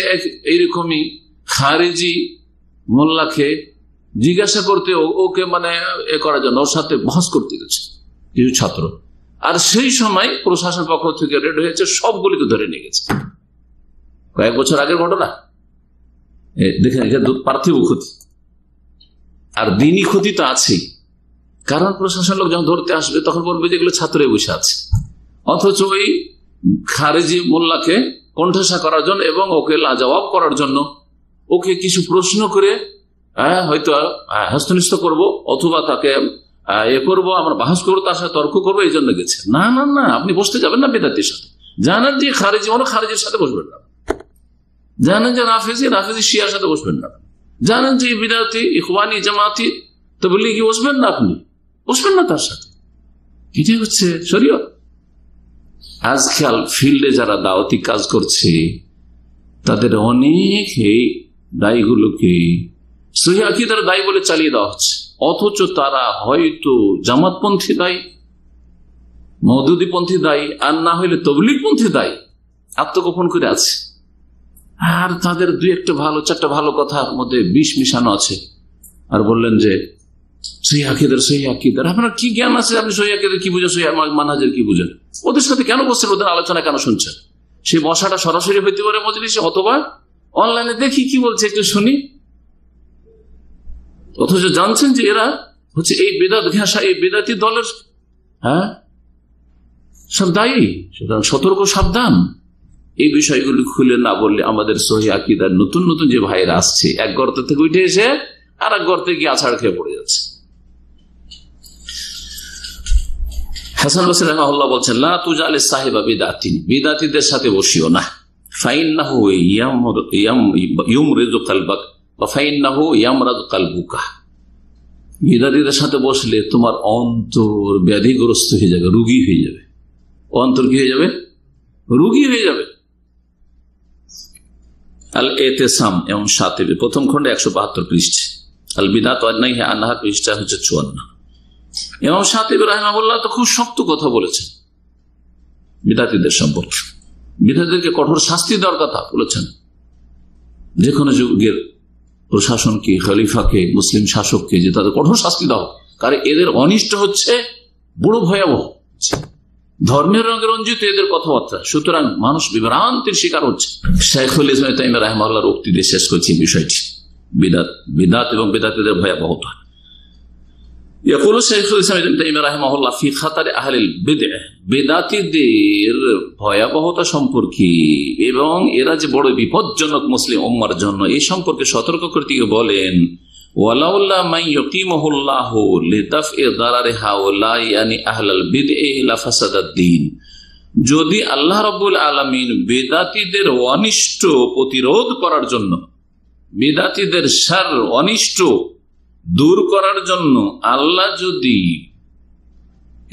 এইরকমই খারেজি মোল্লাকে জিজ্ঞাসা করতে, ওকে মানে এ করার জন্য ওর সাথে বহস করতে গেছে কিছু ছাত্র, আর সেই সময় প্রশাসন পক্ষ থেকে রেড হয়েছে, সবগুলিকে ধরে নিয়ে গেছে। কয়েক বছর আগের ঘটনা, দেখেন পার্থিব ক্ষতি আর দিনই ক্ষতি তো আছেই। কারণ প্রশাসন লোক যখন ধরতে আসবে তখন বলবে যে এগুলো ছাত্রে বসে আছে, অথচ ওই খারেজি মোল্লাকে কণ্ঠসা করার জন্য এবং ওকে লাজবাব করার জন্য, ওকে কিছু প্রশ্ন করে হয়তো হস্তনিষ্ঠ করবো অথবা তাকে এ করবো, আমরা বাহাস করবো, তার সাথে তর্ক করবো, এই জন্য গেছে। না না না, আপনি বসতে যাবেন না বেদাতির সাথে। জানেন যে খারেজি খারেজির সাথে বসবেন না, জানেন যে রাফেজি শিয়ার সাথে বসবেন না, জানেন যে বিদাতি ইখওয়ানি জামাতি তাবলীগী বসবেন না, আপনি বসবেন না তার সাথে। এটাই হচ্ছে শরীয়ত। আজকাল ফিল্ডে যারা দাওয়াতি কাজ করছে তাদের অনেক এই দায়ীগুলোকে সহিহ আকীদার দায়ী বলে চালিয়ে দেওয়া হচ্ছে, অথচ তারা হয়তো জামাতপন্থী দায়ী, মওদুদীপন্থী দায়ী, আর না হইলে তাবলীগপন্থী দায়ী, আত্মগোপন করে আছে। আর তাদের দুই একটা ভালো চারটা ভালো কথার মধ্যে বিষ মিশানো আছে, আর বললেন যে সহিহ আকীদার। আপনার কি জ্ঞান আছে? আপনি সহিহ আকীদার কি বুঝেন, সহিহ মানহাজের কি বুঝেন? ওদের সাথে কেন বসছেন? ওদের আলোচনা কেন শুনছেন? সেই বসাটা সরাসরি হইতে পারে মজলিসে, অথবা অনলাইনে দেখি কি বলছে একটু শুনি, অথচ জানছেন যে এরা হচ্ছে এই বেদাত ঘেঁষা, এই বেদাতি দলের সব দায়ী। সুতরাং সতর্ক, সাবধান। এই বিষয়গুলি খুলে না বললে আমাদের সহিহ আকীদার নতুন নতুন যে ভাইরা আসছে, এক গর্ত থেকে উঠে এসে আর এক গর্তে গিয়ে আছাড় খেয়ে পড়ে যাচ্ছে। হাসান বসরি রাহিমাহুল্লাহ বলছেন, লা তুজালিস সাহিবা বিদআতিন, বিদআতীদের সাথে বসিও না। ফাইন্নাহু ইউমরিদু কলবাক ওয়া ফাইন্নাহু ইয়ামরাদু কলবুকা। বিদআতীদের সাথে বসলে তোমার অন্তর ব্যাধিগ্রস্ত হয়ে যাবে, রোগী হয়ে যাবে। অন্তর কি হয়ে যাবে? রোগী হয়ে যাবে। আল এতেসাম এবং সাতেবে প্রথম খন্ডে 172 পৃষ্ঠা, আল বিদআত ওয়ান নাহি আনহা পৃষ্ঠা হচ্ছে 54। ইমাম শাতিবী রাহিমাহুল্লাহ তো খুব শক্ত কথা বলেছেন বিদআতীদের সম্পর্কে। বিদআতীদেরকে কঠোর শাস্তি দেওয়ার কথা বলেছেন। যে কোনো যুগের প্রশাসনকে, খলিফাকে, মুসলিম শাসককে, যে তাদের কঠোর শাস্তি দাও, কারণ এদের অনিষ্ট হচ্ছে বড় ভয়াবহ, ধর্মের রঙে রঞ্জিত এদের কথাবার্তা। সুতরাং মানুষ বিভ্রান্তির শিকার হচ্ছে। শাইখুল ইসলাম ইবনে তাইমিয়া রাহিমাহুল্লাহর উক্তি দিয়ে শেষ করছি বিষয়টি, বিদআত এবং বিদআতীদের ভয়াবহতা। يقول شيخ الإسلام ابن تيمية رحمه الله في خطر أهل البدع, বেদাতীদের ভয়াবহতা সম্পর্কে এবং এরা যে বড় বিপজ্জনক মুসলিম উম্মার জন্য, এই সম্পর্কে সতর্ক করতে বলেন, ওয়ালাউল্লাহ মান ইয়াকিমুহুল্লাহু লিদাফই দারারি হাউলাই ইয়ানি আহলাল বিদআ লাফাসাদাদ দ্বীন। যদি আল্লাহ রাব্বুল আলামিন বেদাতীদের অনিষ্ট প্রতিরোধ করার জন্য, বেদাতীদের শার অনিষ্ট দূর করার জন্য আল্লাহ যদি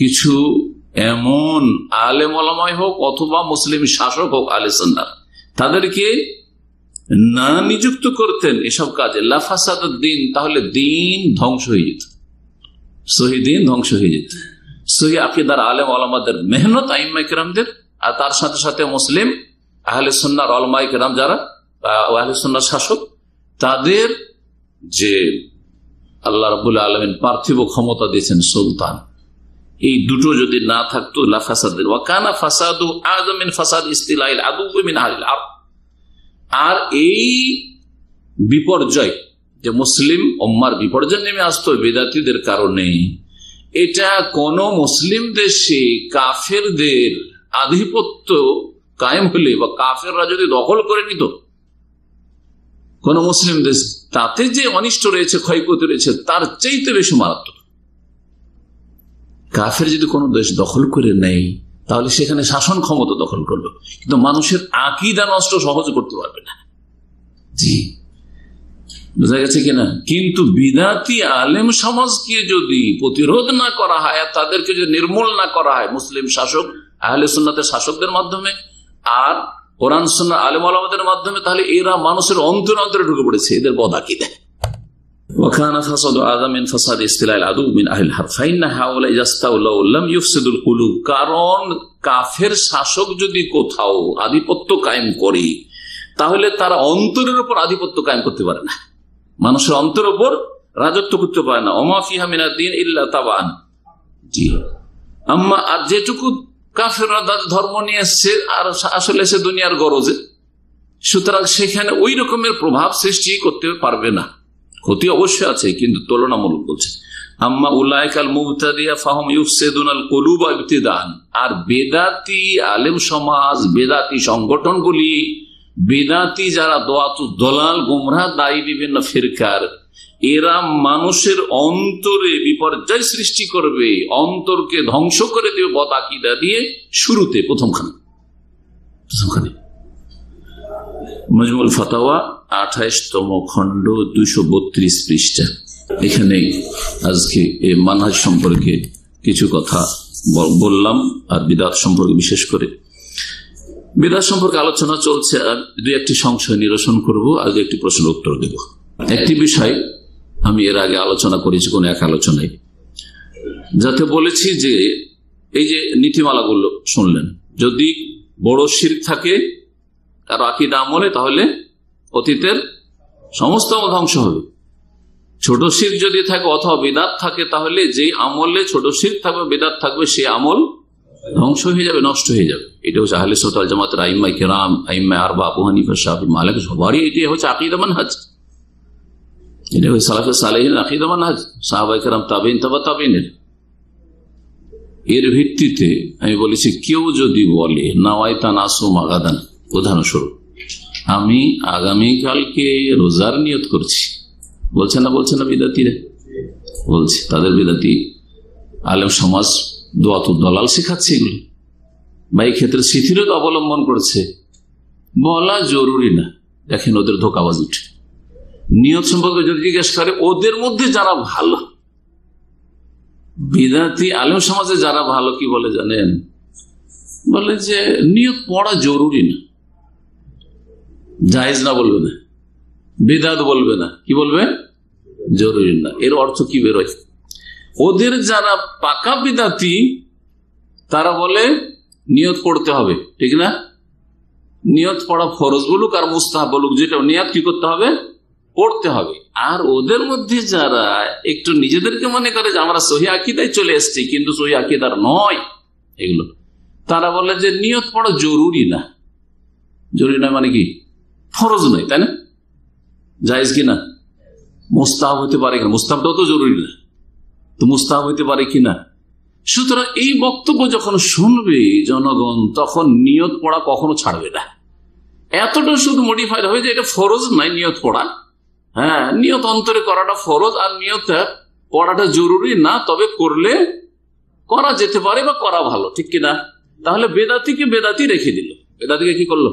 কিছু এমন আলেম ওলামা হোক অথবা মুসলিম শাসক হোক আহলে সুন্নাহ, তাদেরকে না নিযুক্ত করতেন এসব কাজে, লাফাসাদাদ দ্বীন, তাহলে দিন ধ্বংস হয়ে যেত, সহি দিন ধ্বংস হয়ে যেত। সহি আকীদার আলেম ওলামাদের মেহনত, আইম্মায়ে কেরামদের, আর তার সাথে সাথে মুসলিম আহলে সুন্নাহর উলামায়ে কেরাম যারা আহলে সুন্নাহর শাসক, তাদের যে আল্লাহ রাব্বুল আলামিন পার্থিব ক্ষমতা দিয়েছেন সুলতান, এই দুটো যদি না থাকতো লাফাসাদ, ওয়া কানা ফাসাদু আযম মিন ফাসাদ ইস্তিলাইল আদু মিন আহলিল আরদ। আর এই বিপর্যয় যে মুসলিম উম্মার বিপর্যয় নেমে আসতো বেদাতীদের কারণে, এটা কোন মুসলিম দেশে কাফেরদের আধিপত্য কায়েম হলে বা কাফেররা যদি দখল করে নিত কোন মুসলিম দেশ, তাতে যে অনিষ্ট রয়েছে, ক্ষয়ক্ষতি রয়েছে, তার চাইতে বেশি মারাত্মক। কাফের যদি কোন দেশ দখল করে নেয় তাহলে সেখানে শাসন ক্ষমতা দখল করলো, কিন্তু মানুষের আকীদা নষ্ট সহজে করতে পারবে না। জি, বোঝা গেছে কিনা? কিন্তু বিদাতি আলেম সমাজকে যদি প্রতিরোধ না করা হয়, তাদেরকে যদি নির্মূল না করা হয় মুসলিম শাসক আহলে সুন্নাতের শাসকদের মাধ্যমে আর কোরআন সুন্নাহ আলেম ওলামাদের মাধ্যমে, তাহলে এরা মানুষের অন্তরে অন্তরে ঢুকে পড়েছে, এদের বদ আকীদা। কারণ কাফের শাসক যদি কোথাও আধিপত্য কায়েম করে, তাহলে তারা অন্তরের উপর আধিপত্য কায়েম করতে পারে না, মানুষের অন্তরের উপর রাজত্ব করতে পারে না। ওমা ফিহা মিনাদ দ্বীন ইল্লা তাবান। জি, আম্মা আর যেটুকু কাফেররা ধর্ম নিয়ে এসছে আর আসলে সে দুনিয়ার গরজে, সুতরাং সেখানে ওই রকমের প্রভাব সৃষ্টি করতে পারবে না। ক্ষতি অবশ্যই আছে, কিন্তু তুলনামূলক বলছে। আম্মা উলাইকাল মুবতাদিয়া ফাহুম ইউফসিদুনাল কুলুবা ইবতিদান। আর বেদাতি আলেম সমাজ, বেদাতি সংগঠনগুলি, বেদাতি যারা দোয়াতুদ দলাল গুমরাহ দায়ী বিভিন্ন ফিরকার, এরা মানুষের অন্তরে বিপর্যয় সৃষ্টি করবে, অন্তরকে ধ্বংস করে দেবে বদ আকীদা দিয়ে। শুরুতে প্রথমখানে মজমুল ফাতাওয়া 28তম খণ্ড 232 পৃষ্ঠা। এখানে আজকে এই মানহাজ সম্পর্কে কিছু কথা বললাম, আর বিদআত সম্পর্কে বিশেষ করে বিদআত সম্পর্কে আলোচনা চলছে। দুই একটি সংশয় নিরসন করব, আগে একটি প্রশ্নের উত্তর দেব। একটি বিষয় আমি এর আগে আলোচনা করেছি কোন এক আলোচনায়, যাতে বলেছি যে এই যে নীতিমালাগুলো শুনলেন, যদি বড় শিরক থাকে আর আকীদা আমলে, তাহলে অতীতের সমস্ত আমল ধ্বংস হবে। ছোট শিরক যদি থাকে অথবা বিদআত থাকে, তাহলে যে আমলে ছোট শিরক থাকবে, বিদআত থাকবে, সে আমল ধ্বংস হয়ে যাবে, নষ্ট হয়ে যাবে। এটা হচ্ছে আহলে সুন্নাত ওয়াল জামাতের আইম্মায়ে কিরাম, আইম্মায়ে আরবা, আবু হানিফা, শাফিঈ, মালিক, সবারই এটি হচ্ছে আকীদা মানহাজ। এটা হচ্ছে সালাফে সালেহিনের আকীদা মানহাজ, সাহাবায়ে কেরাম, তাবেঈন, তাবা তাবেঈনের। এর ভিত্তিতে আমি বলেছি, কেউ যদি বলে নাওয়াইতা নাসুম গাদান, উদাহরণস্বরূপ আমি আগামীকালকে রোজার নিয়ত করছি, বলছে না বিদাতিরা? বলছে। তাদের বিদাতি আলেম সমাজ দোয়াতুদ দলাল শেখাচ্ছে এগুলো, বা এই ক্ষেত্রে শিথিলতা অবলম্বন করছে। বলা জরুরি না, দেখেন ওদের ধোঁকাবাজ উঠে। নিয়ত সম্পর্কে যদি জিজ্ঞেস করে, ওদের মধ্যে যারা ভালো বিদাতি আলেম সমাজে যারা ভালো, কি বলে জানেন? বলে যে নিয়ত পড়া জরুরি না, জায়েজ না বলবে না, বিদআত বলবে না, কি বলবে? জরুরি না। এর অর্থ কি বেরোয়? ওদের যারা পাকা বিদআতি, তারা বলে নিয়ত পড়তে হবে, ঠিক না? নিয়ত পড়া ফরজ বলুক আর মুস্তাহাব বলুক, যেটা নিয়ত কি করতে হবে? পড়তে হবে। আর ওদের মধ্যে যারা একটু নিজেদেরকে মনে করে যে আমরা সহিহ আকীদায় চলে এসেছি, কিন্তু সহিহ আকীদার নয় এগুলো, তারা বলে যে নিয়ত পড়া জরুরি না। জরুরি নয় মানে কি? ফরজ নয়, তাই না? জায়েজ কি না? মুস্তাহাব হইতে পারে কিনা? মুস্তাহাবটাও তো জরুরি না, তো মুস্তাহাব হইতে পারে কিনা? সুতরাং এই বক্তব্য যখন শুনবে জনগণ, তখন নিয়ত পড়া কখনো ছাড়বে না। এতটা শুধু মডিফাইড হয়ে যায়, এটা ফরজ নাই নিয়ত পড়া। হ্যাঁ, নিয়ত অন্তরে করাটা ফরজ, আর নিয়ত পড়াটা জরুরি না, তবে করলে করা যেতে পারে বা করা ভালো, ঠিক কিনা? তাহলে বেদাতিকে বেদাতি রেখে দিল, বেদাতিকে কি করলো?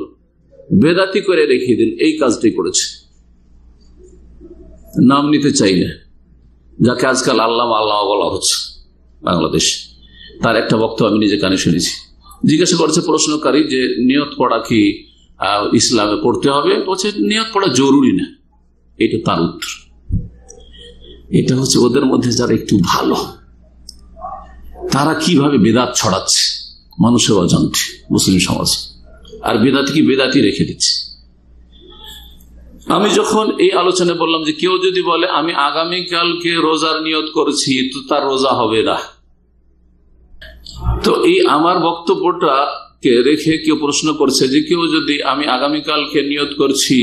বেদাতি করে রেখে দিল। এই কাজটাই করেছে। নাম নিতে চাই না, যাকে আজকাল আল্লামা বলা হচ্ছে বাংলাদেশ, তার একটা বক্তব্য আমি নিজে কানে শুনেছি। জিজ্ঞাসা করেছে প্রশ্নকারী যে নিয়ত পড়া কি ইসলামে পড়তে হবে? বলছে নিয়ত পড়া জরুরি না। এটা তার উত্তর। এটা হচ্ছে ওদের মধ্যে যারা একটু ভালো, তারা কিভাবে বেদাত ছড়াচ্ছে মানুষের অজান্তে মুসলিম সমাজ, আর বেদাতি কি বেদাতি রেখে দিচ্ছে। আমি যখন এই আলোচনায় বললাম যে কেউ যদি বলে আমি আগামীকালকে রোজার নিয়ত করছি, তো তার রোজা হবে না, তো এই আমার বক্তব্যটাকে রেখে কেউ প্রশ্ন করছে যে কেউ যদি আমি আগামীকালকে নিয়ত করছি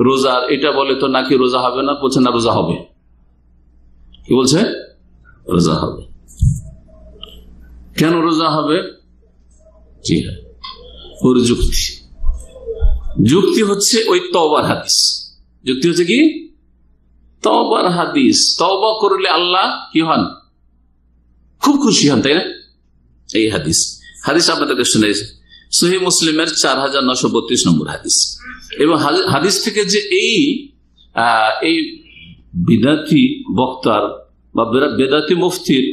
রোজার, এটা বলে তো নাকি রোজা হবে না? বলছে না, রোজা হবে। কি বলছে? রোজা হবে। কেন রোজা হবে? জি হ্যাঁ, ওর যুক্তি হচ্ছে ওই তওবার হাদিস। যুক্তি হচ্ছে কি? তওবার হাদিস। তওবা করলে আল্লাহ কি হন? খুব খুশি হন, তাই না? এই হাদিস আপনাদেরকে শুনেছি, সহিহ মুসলিমের 4932 নম্বর হাদিস। এবং হাদিস থেকে যে এই বিদাতি বক্তার বা বেদাতি মুফতির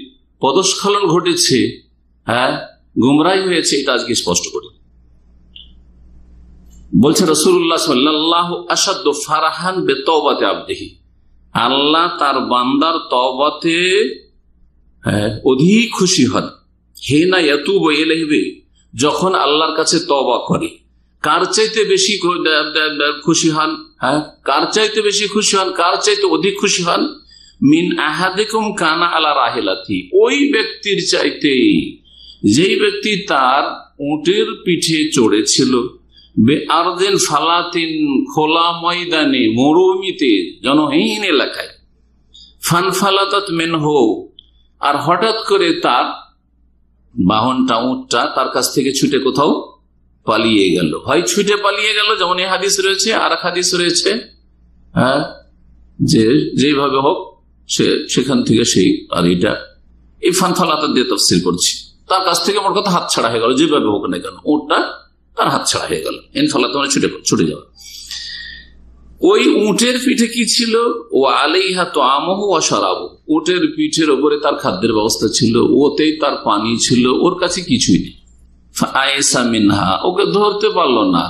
পদস্খলন ঘটেছে, গুমরাহি হয়েছে, এটা আজকে স্পষ্ট করি। বলছে রাসূলুল্লাহ সাল্লাল্লাহু আশাদ্দু ফারাহান বিতওবাতি আবদিহি, আল্লাহ তার বান্দার তওবাতে অধিক খুশি হন। হিনা ইয়াতুবু ইলাইহি, যখন আল্লাহর কাছে তওবা করে। কার চাইতে বেশি খুশি হন? কার চাইতে বেশি খুশি হন, কার চাইতে অধিক খুশি হন? মিন আহাদিকুম কানা আলা রাহিলাতি, ওই ব্যক্তির চাইতে যেই ব্যক্তি তার উটের পিঠে চড়েছিল, বেআরদিন ফালাতিন, খোলা ময়দানে, মরুভূমিতে, জনহীন এলাকায়, ফানফালাতাত মিনহু, আর হঠাৎ করে তার বাহনটা, উটটা তার কাছ থেকে ছুটে কোথাও পালিয়ে গেল। হয় ছুটে পালিয়ে গেল, যেমন এই হাদিস রয়েছে, আর এক হাদিস রয়েছে যে যেভাবে হোক সেখান থেকে সেই, আর এটা এই ফানফালাতাত দিয়ে তাফসীর করছি, তার কাছ থেকে আমার কথা হাত ছাড়া হয়ে গেল, যেভাবে হোক না কেন উটটা তার হাত ছাড়া হয়ে গেল। ইনফালাত মানে ছুটে যাওয়া। ওই উটের পিঠে কি ছিল? ও আলাইহা তাআমুহু ওয়া শারাবু, উটের পিঠের উপরে তার খাদ্যের ব্যবস্থা ছিল, ওতেই তার পানি ছিল, ওর কাছে কিছুই নেই। ফাআইসা মিনহা, ওকে ধরতে পারল না,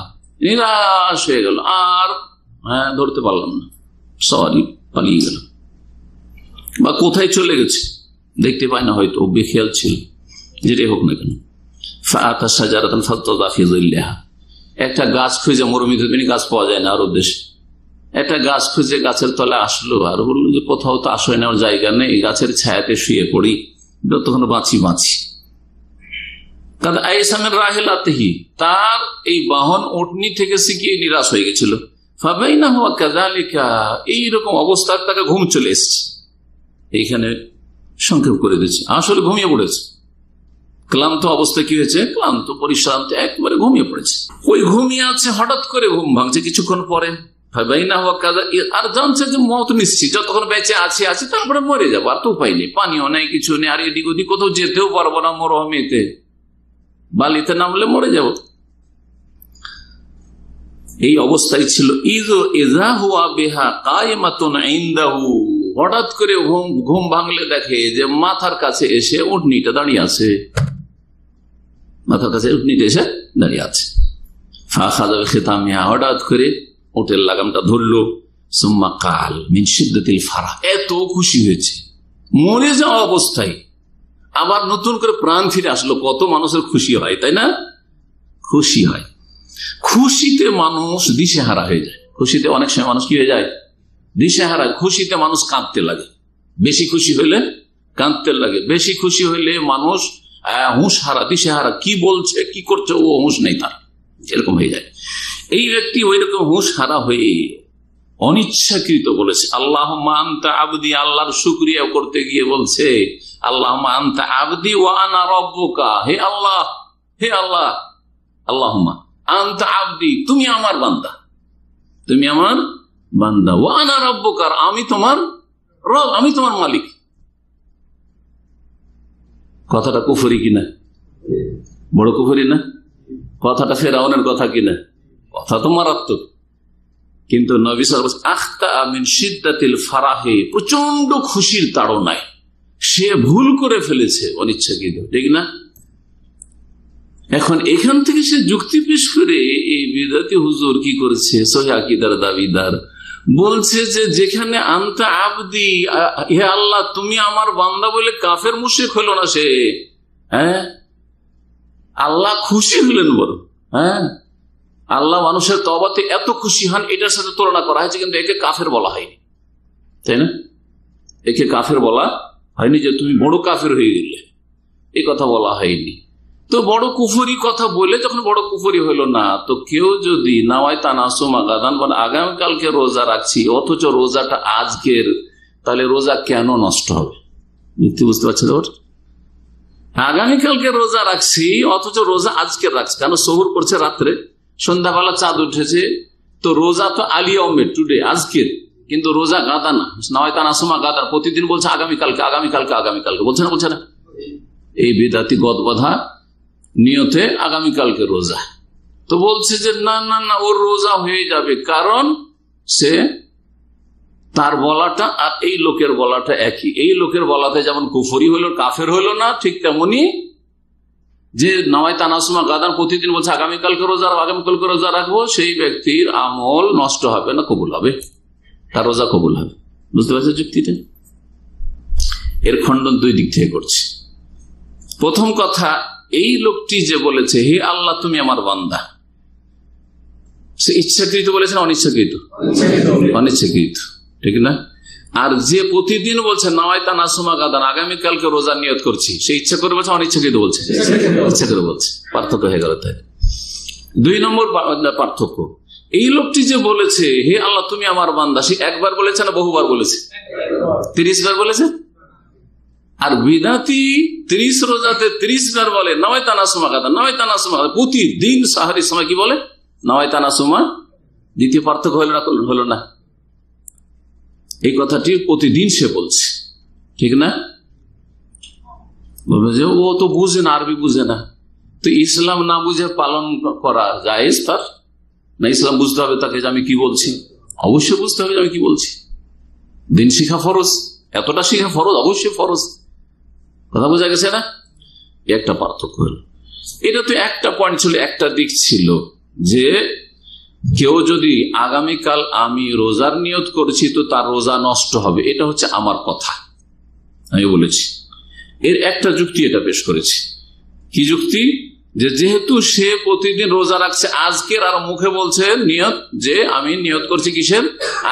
নিরাশ হয়ে গেল, আর ধরতে পারলাম না, সরি পালিয়ে গেল, বা কোথায় চলে গেছে দেখতে পায় না, হয়তো বেখেয়াল ছিল, যেটাই হোক না কেন। ফাআতা শাজারাতান ফাতাদা ফি যিল্লিহা, একটা গাছ খুঁজে, মরুভূমিতে গাছ পাওয়া যায় না আরব দেশে, একটা গাছ খুঁজে গাছের তলে আসলো, আর বললো যে কোথাও তো আশ্রয় নেওয়ার জায়গা নেই, গাছের ছায়াতে শুয়ে পড়ি, যতক্ষণ বাঁচি। রাহিলাতিহি, তার এই বাহন উটনি থেকে শিখিয়ে নিরাশ হয়ে গেছিল। ফাবাইনাহু কাযালিকা, এইরকম অবস্থায় তাকে ঘুম চলে এসেছে। এইখানে সংক্ষেপ করে দিচ্ছি, আসলে ঘুমিয়ে পড়েছে, ক্লান্ত অবস্থায় কি হয়েছে, ক্লান্ত পরিশ্রান্ত, একবারে ঘুমিয়ে পড়েছে। ওই ঘুমিয়ে আছে, হঠাৎ করে ঘুম ভাঙছে কিছুক্ষণ পরে। আর জানছে যে মত নিশ্চিত, যতক্ষণ বেঁচে আছে তারপরে মরে যাবো, আর তো উপায় নেই, পানিও নেই, কিছু নেই, আর এদিক ওদিক কোথাও যেতেও পারবো না, মরুভূমিতে বালিতে নামলে মরে যাব, এই অবস্থায় ছিল। হঠাৎ করে ঘুম ভাঙলে দেখে যে মাথার কাছে এসে উটনিটা দাঁড়িয়ে আছে, মাথার কাছে উটনিটা এসে দাঁড়িয়ে আছে। হঠাৎ করে উটের লাগামটা ধরলো। সুম্মা কাল মিন শিদ্দাতিল ফারাহ, এত খুশি হয়েছে, মরে যাওয়া অবস্থায় আবার নতুন করে প্রাণ ফিরে আসলো। কত মানুষের খুশি হয়, তাই না? খুশি হয়, খুশিতে মানুষ দিশেহারা হয়ে যায়। খুশিতে অনেক সময় মানুষ কি হয়ে যায়? দিশেহারা। খুশিতে মানুষ কাঁদতে লাগে, বেশি খুশি হইলে কাঁদতে লাগে, বেশি খুশি হইলে মানুষ হুঁশ হারা, দিশেহারা, কি বলছে কি করছে ও হুঁশ নেই তার, এরকম হয়ে যায়। এই ব্যক্তি ওই রকম হুঁশ হারা হয়ে অনিচ্ছাকৃত বলেছে আল্লাহুম্মা আনতা আবদি, আল্লাহর শুকরিয়া করতে গিয়ে বলছে আল্লাহুম্মা আনতা আবদি ওয়া আনা রাব্বুকা, হে আল্লাহ, হে আল্লাহ, আল্লাহুম্মা আনতা আবদি, তুমি আমার বান্দা, তুমি আমার বান্দা, ওয়া আনা রাব্বুকা, আমি তোমার রব, আমি তোমার মালিক। কথাটা কুফরি কিনা? বড় কুফরি না? কথাটা ফেরাউনের কথা কিনা? কথা তো মারাত্মক। কিন্তু নবী সাল্লাল্লাহু আলাইহি ওয়াসাল্লাম আখতা মিন শিদ্দাতিল ফারাহে, প্রচন্ড খুশির তাড়নায় সে ভুল করে ফেলেছে অনিচ্ছাকৃত, ঠিক না? এখন এখান থেকে সে যুক্তি পেশ করে এই বিদাতি হুজুর কি করেছে, সহিহ আকীদার দাবিদার বলছে যে যেখানে আনতা আবদি, হে আল্লাহ তুমি আমার বান্দা বলে কাফের মুশরিক হলো না সে, আল্লাহ খুশি হলেন বড়। আল্লাহ মানুষের তওবাতে এত খুশি হন, এটার সাথে তুলনা করা হয়েছে, কিন্তু একে কাফের বলা হয়নি, তাই না? একে কাফের বলা হয়নি যে তুমি বড় কাফের হয়ে গেলে, এই কথা বলা হয়নি। তো বড় কুফরি কথা বলে যখন বড় কুফরি হলো না, তো কেউ যদি নাওয়াই তানাসুমা গাদান বলে আগামীকালকে রোজা রাখছি, অথচ রোজাটা আজকের, তাহলে রোজা কেন নষ্ট হবে? বুঝতে পারছেন? আগামীকালকে রোজা রাখছি অথচ রোজা আজকের রাখছি, কেন? সহুর করছে রাত্রে, সন্ধ্যাবেলা চাঁদ উঠেছে, তো রোজা তো আলিয়মের টুডে, আজকের, কিন্তু রোজা গাদা না, নাওয়াই তানাসুমা গাদান, প্রতিদিন বলছে আগামীকালকে, আগামীকালকে, আগামীকালকে, বলছে না? বলছে না? এই বিদাতি গদবাঁধা নিয়তে আগামীকালকে রোজা, তো বলছে যে না না না ওর রোজা হয়ে যাবে, কারণ সে তার বলাটা আর এই লোকের বলাটা একই। এই লোকের বলাতে যেমন কুফরি হইল, কাফের হইল না, ঠিক তেমনি যে নওয়াই তানাসুমা গাদান প্রতিদিন বলছে আগামীকালকে রোজা, আগামীকালকে রোজা রাখবো, সেই ব্যক্তির আমল নষ্ট হবে না, কবুল হবে, তার রোজা কবুল হবে। বুঝতে পারছো যুক্তিটা? এর খণ্ডন দুই দিক থেকে করছে। প্রথম কথা, এই লোকটি যে বলেছে হে আল্লাহ তুমি আমার বান্দা, সে ইচ্ছাকৃত বলেছে না অনিচ্ছাকৃত? অনিচ্ছাকৃত, ঠিক না? আর যে প্রতিদিন বলছে নওয়াইতা নাসুমা গাদান, আগামীকালকে রোজা নিয়ত করছি, সে ইচ্ছা করে বলছে অনিচ্ছাকৃত বলছে? ইচ্ছা করে বলছে। পার্থক্য হয়ে গেল। তাই দুই নম্বর পার্থক্য, এই লোকটি যে বলেছে হে আল্লাহ তুমি আমার বান্দা, সে একবার বলেছে না বহুবার বলেছে? 30 বার বলেছে। আর বিদাতি 30 রোজাতে 30 বার বলে নওয়াইতা নাসুমা গাদান, নওয়াইতা নাসুমা গাদান, প্রতিদিন সাহারির সময় কি বলে? নওয়াইতা নাসুমা। দ্বিতীয় পার্থক্য হলো না? এই কথাটি প্রতিদিন সে বলছে, ঠিক না? বলবে যে ও তো বুঝে না, আরবি বুঝে না, তো ইসলাম না বুঝে পালন করা জায়েজ তার না? ইসলাম বুঝতে হবে তাকে যে আমি কি বলছি, অবশ্যই বুঝতে হবে যে আমি কি বলছি। দিন শিখা ফরজ, এতটা শিখা ফরজ, অবশ্যই ফরজ। কথা বোঝা গেছে না? একটা পার্থক্য হলো। এটা তো একটা পয়েন্ট ছিল, একটা দিক ছিল যে কেউ যদি আগামীকাল আমি রোজার নিয়ত করছি তো তার রোজা নষ্ট হবে, এটা হচ্ছে আমার কথা, আমি বলেছি। এর একটা যুক্তি এটা পেশ করেছি। কি যুক্তি? যে যেহেতু সে প্রতিদিন রোজা রাখছে আজকের, আর মুখে বলছে নিয়ত যে আমি নিয়ত করছি কিসের?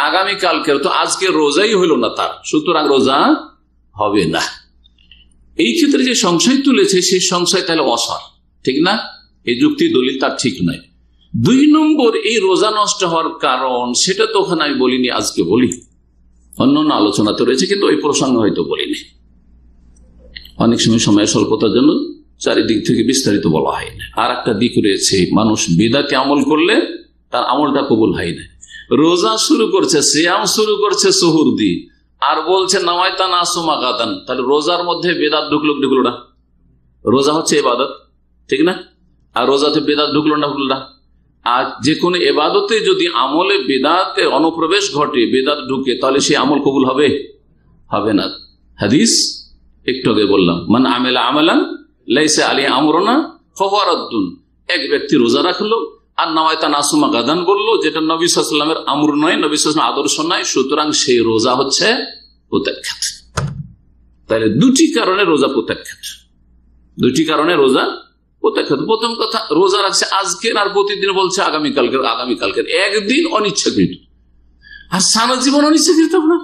আগামীকালকের, তো আজকে রোজাই হইল না তার, সুতরাং রোজা হবে না। এই ক্ষেত্রে যে সংশয় তুলেছে সেই সংশয় তাহলে অসার, ঠিক না? এই যুক্তি দলিল তার ঠিক নয়। 2 নম্বর, এই রোজা নষ্ট হওয়ার কারণ সেটা তো ওখানে আমি বলিনি, আজকে বলি, অন্য আলোচনা তো রয়েছে, কিন্তু ওই প্রসঙ্গ হয়তো বলিনি। অনেক সময় সময়ের স্বল্পতার জন্য চারিদিক থেকে বিস্তারিত বলা হয় না। আর একটা দিক রয়েছে, মানুষ বিদাতে আমল করলে তার আমলটা কবুল হয় না। রোজা শুরু করছে, সিয়াম শুরু করছে সুহুর দি, আর বলছে নওয়াইতা নাসুমা গাদান, তাহলে রোজার মধ্যে বেদাত ঢুকলো না? রোজা হচ্ছে ইবাদত, ঠিক না? আর রোজাতে বেদাত ঢুকলো না? আর যে কোনো এবাদতে যদি আমলে বেদাতে অনুপ্রবেশ ঘটে, বেদাত ঢুকে, তাহলে সেই আমল কবুল হবে? হবে না। হাদিস একটু আগে বললাম, মান আমেলা আমালান লাইসা আলাইহি আমরুনা ফাহুয়া রাদ্দুন। এক ব্যক্তি রোজা রাখলো আর নওয়াইতা নাসুমা গাদান বললো, যেটা নবী সাল্লাল্লাহু আলাইহি ওয়াসাল্লামের আমর নয়, নবী সাল্লাল্লাহু আলাইহি ওয়াসাল্লামের আদর্শ নয়, সুতরাং সেই রোজা হচ্ছে প্রত্যাখ্যাত। তাহলে দুটি কারণে রোজা প্রত্যাখ্যাত, দুটি কারণে রোজা প্রত্যাখ্যাত। প্রথম কথা, রোজা রাখছে আজকের আর প্রতিদিন বলছে আগামীকালকের, একদিন অনিচ্ছাকৃত, আর সারা জীবন অনিচ্ছাকৃত আপনার।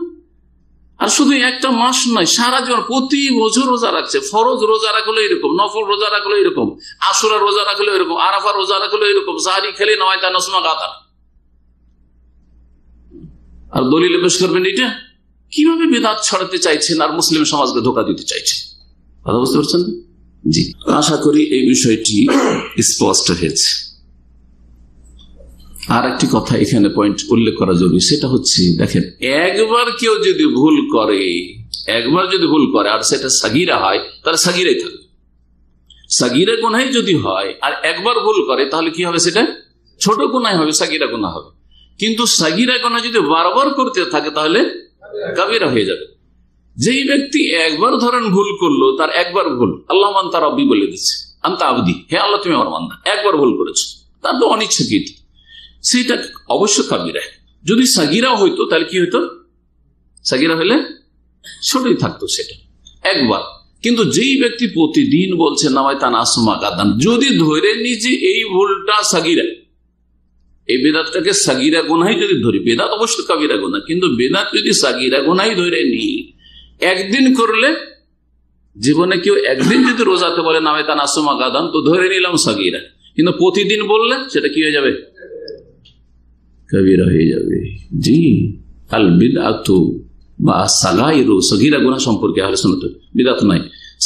আর শুধু একটা মাস নয়, সারা জীবন প্রতি বছর রোজা রাখছে। ফরজ রোজা রাখলো এরকম, নফল রোজা রাখলো এরকম, আশুরা রোজা রাখলো এরকম, আরাফা রোজা রাখলো এরকম, সাহারি খেলে নওয়াইতা নাসুমা গাদান। আর দলিলে পেশ করবেন এটা কিভাবে বেদাত ছড়াতে চাইছেন আর মুসলিম সমাজকে ধোঁকা দিতে চাইছেন। কথা বুঝতে পারছেন? জি, আশা করি এই বিষয়টি স্পষ্ট হয়েছে। আর একটি কথা এখানে পয়েন্ট উল্লেখ করা জরুরি, সেটা হচ্ছে দেখেন, একবার কেউ যদি ভুল করে, আর সেটা সাগীরা হয়, তাহলে সাগীরাই থাকবে। সাগীরা গুনাহ যদি হয় আর একবার ভুল করে, তাহলে কি হবে? সেটা ছোট গুনাহ হবে, সাগীরা গুনাহ হবে। কিন্তু সাগীরা গুনাহ যদি বারবার করতে থাকে তাহলে কাবীরা হয়ে যাবে। যেই ব্যক্তি একবার ধরেন ভুল করলো, তার একবার ভুল, আল্লাহ মান তার রব্বি বলে দিচ্ছে, আনতা আবদি, হে আল্লাহ তুমি আমার বান্দা, একবার ভুল করেছো, তার তো অনিচ্ছাকৃত, সেটা অবশ্য কাবীরা। যদি সাগীরা হইতো তাহলে কি হইতো? সাগীরা হইলে ছোটই থাকতো সেটা একবার। কিন্তু যেই ব্যক্তি প্রতিদিন বলছে নওয়াইতা নাসুমা গাদান, যদি ধরে নি যে এই ভুলটা সাগীরা, এই বেদাতটাকে সাগীরা গুনাহ যদি ধরি, বেদাত অবশ্য কাবীরা গুনাহ, কিন্তু বেদাত যদি সাগীরা গুনাহ ধরে নি, একদিন করলে, জীবনে কেউ একদিন যদি রোজাতে বলে নওয়াইতা নাসুমা গাদান, তো ধরে নিলাম সাগীরা। কিন্তু প্রতিদিন বললে সেটা কি হয়ে যাবে? কাবীরা হয়ে যাবে। জি, আল বিদআতু বা সাগাইরু, সাগীরা গুনাহ সম্পর্কে আহলে সুন্নাত বিদআত নাই,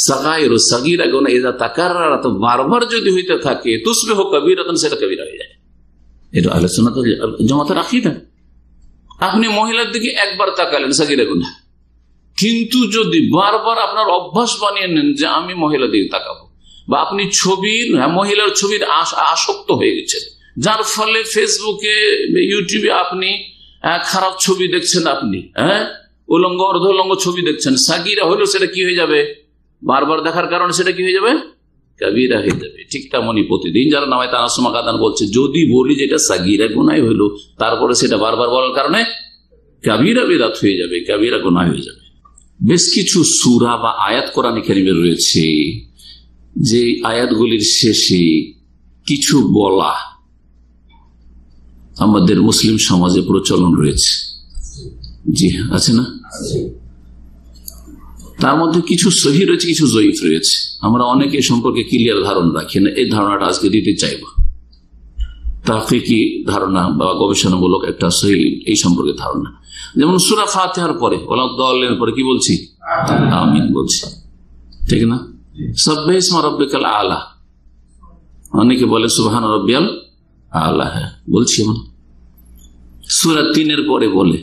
সাগাইরু সাগীরা গুনাহ ইযা তাকাররাত, বারবার যদি হইতে থাকে, তুসবিহু কাবীরাতান, সেটা কাবীরা হয়ে যায়। এটা আহলে সুন্নাত জামাতের আকীদা। আপনি মহিলার দিকে একবার তাকালেন, সাগীরা গুনাহ, কিন্তু যদি বারবার আপনার অভ্যাস বানিয়ে নেন যে আমি মহিলা দিকে তাকাবো, বা আপনি ছবির মহিলার ছবির আসক্ত হয়ে গেছেন, যার ফলে ফেসবুকে ইউটিউবে আপনি খারাপ ছবি দেখছেন, আপনি উলঙ্গ অর্ধলঙ্গ ছবি দেখছেন, সাগিরা হলেও সেটা কি হয়ে যাবে, বারবার দেখার কারণে সেটা কি হয়ে যাবে, কাবিরা হয়ে যাবে। ঠিক তেমনই প্রতিদিন যারা নামায় তানাসুমা কাদান বলছে, যদি বলি যেটা সাগিরা গুনাহ হইলো, তারপরে সেটা বারবার বলার কারণে কাবিরা বিদআত হয়ে যাবে, কাবিরা গুনাহ হয়ে যাবে। বেশ কিছু সূরা বা আয়াত কোরআন কারীমে রয়েছে, যে আয়াতগুলির শেষে কিছু বলা আমাদের মুসলিম সমাজে প্রচলন রয়েছে। জি আছে না? তার মধ্যে কিছু সহিহ রয়েছে, কিছু জয়ীফ রয়েছে। আমরা অনেকে সম্পর্কে ক্লিয়ার ধারণা রাখি না, এই ধারণাটা আজকে দিতে চাইব। তাহকিকি ধারণা বা গবেষণামূলক একটা সহিহ এই সম্পর্কে ধারণা। যেমন সূরা ফাতিহার পরে ওয়ালাদ-দাল্লিনের পরে কি বলছি? আমিন বলছি, ঠিক না? সাব্বিহ ইসমা রাব্বিকাল আলা, অনেকে বলে সুবহান রাব্বিয়াল আলা, হ্যাঁ বলছি আমরা। সূরা 3 পরে বলে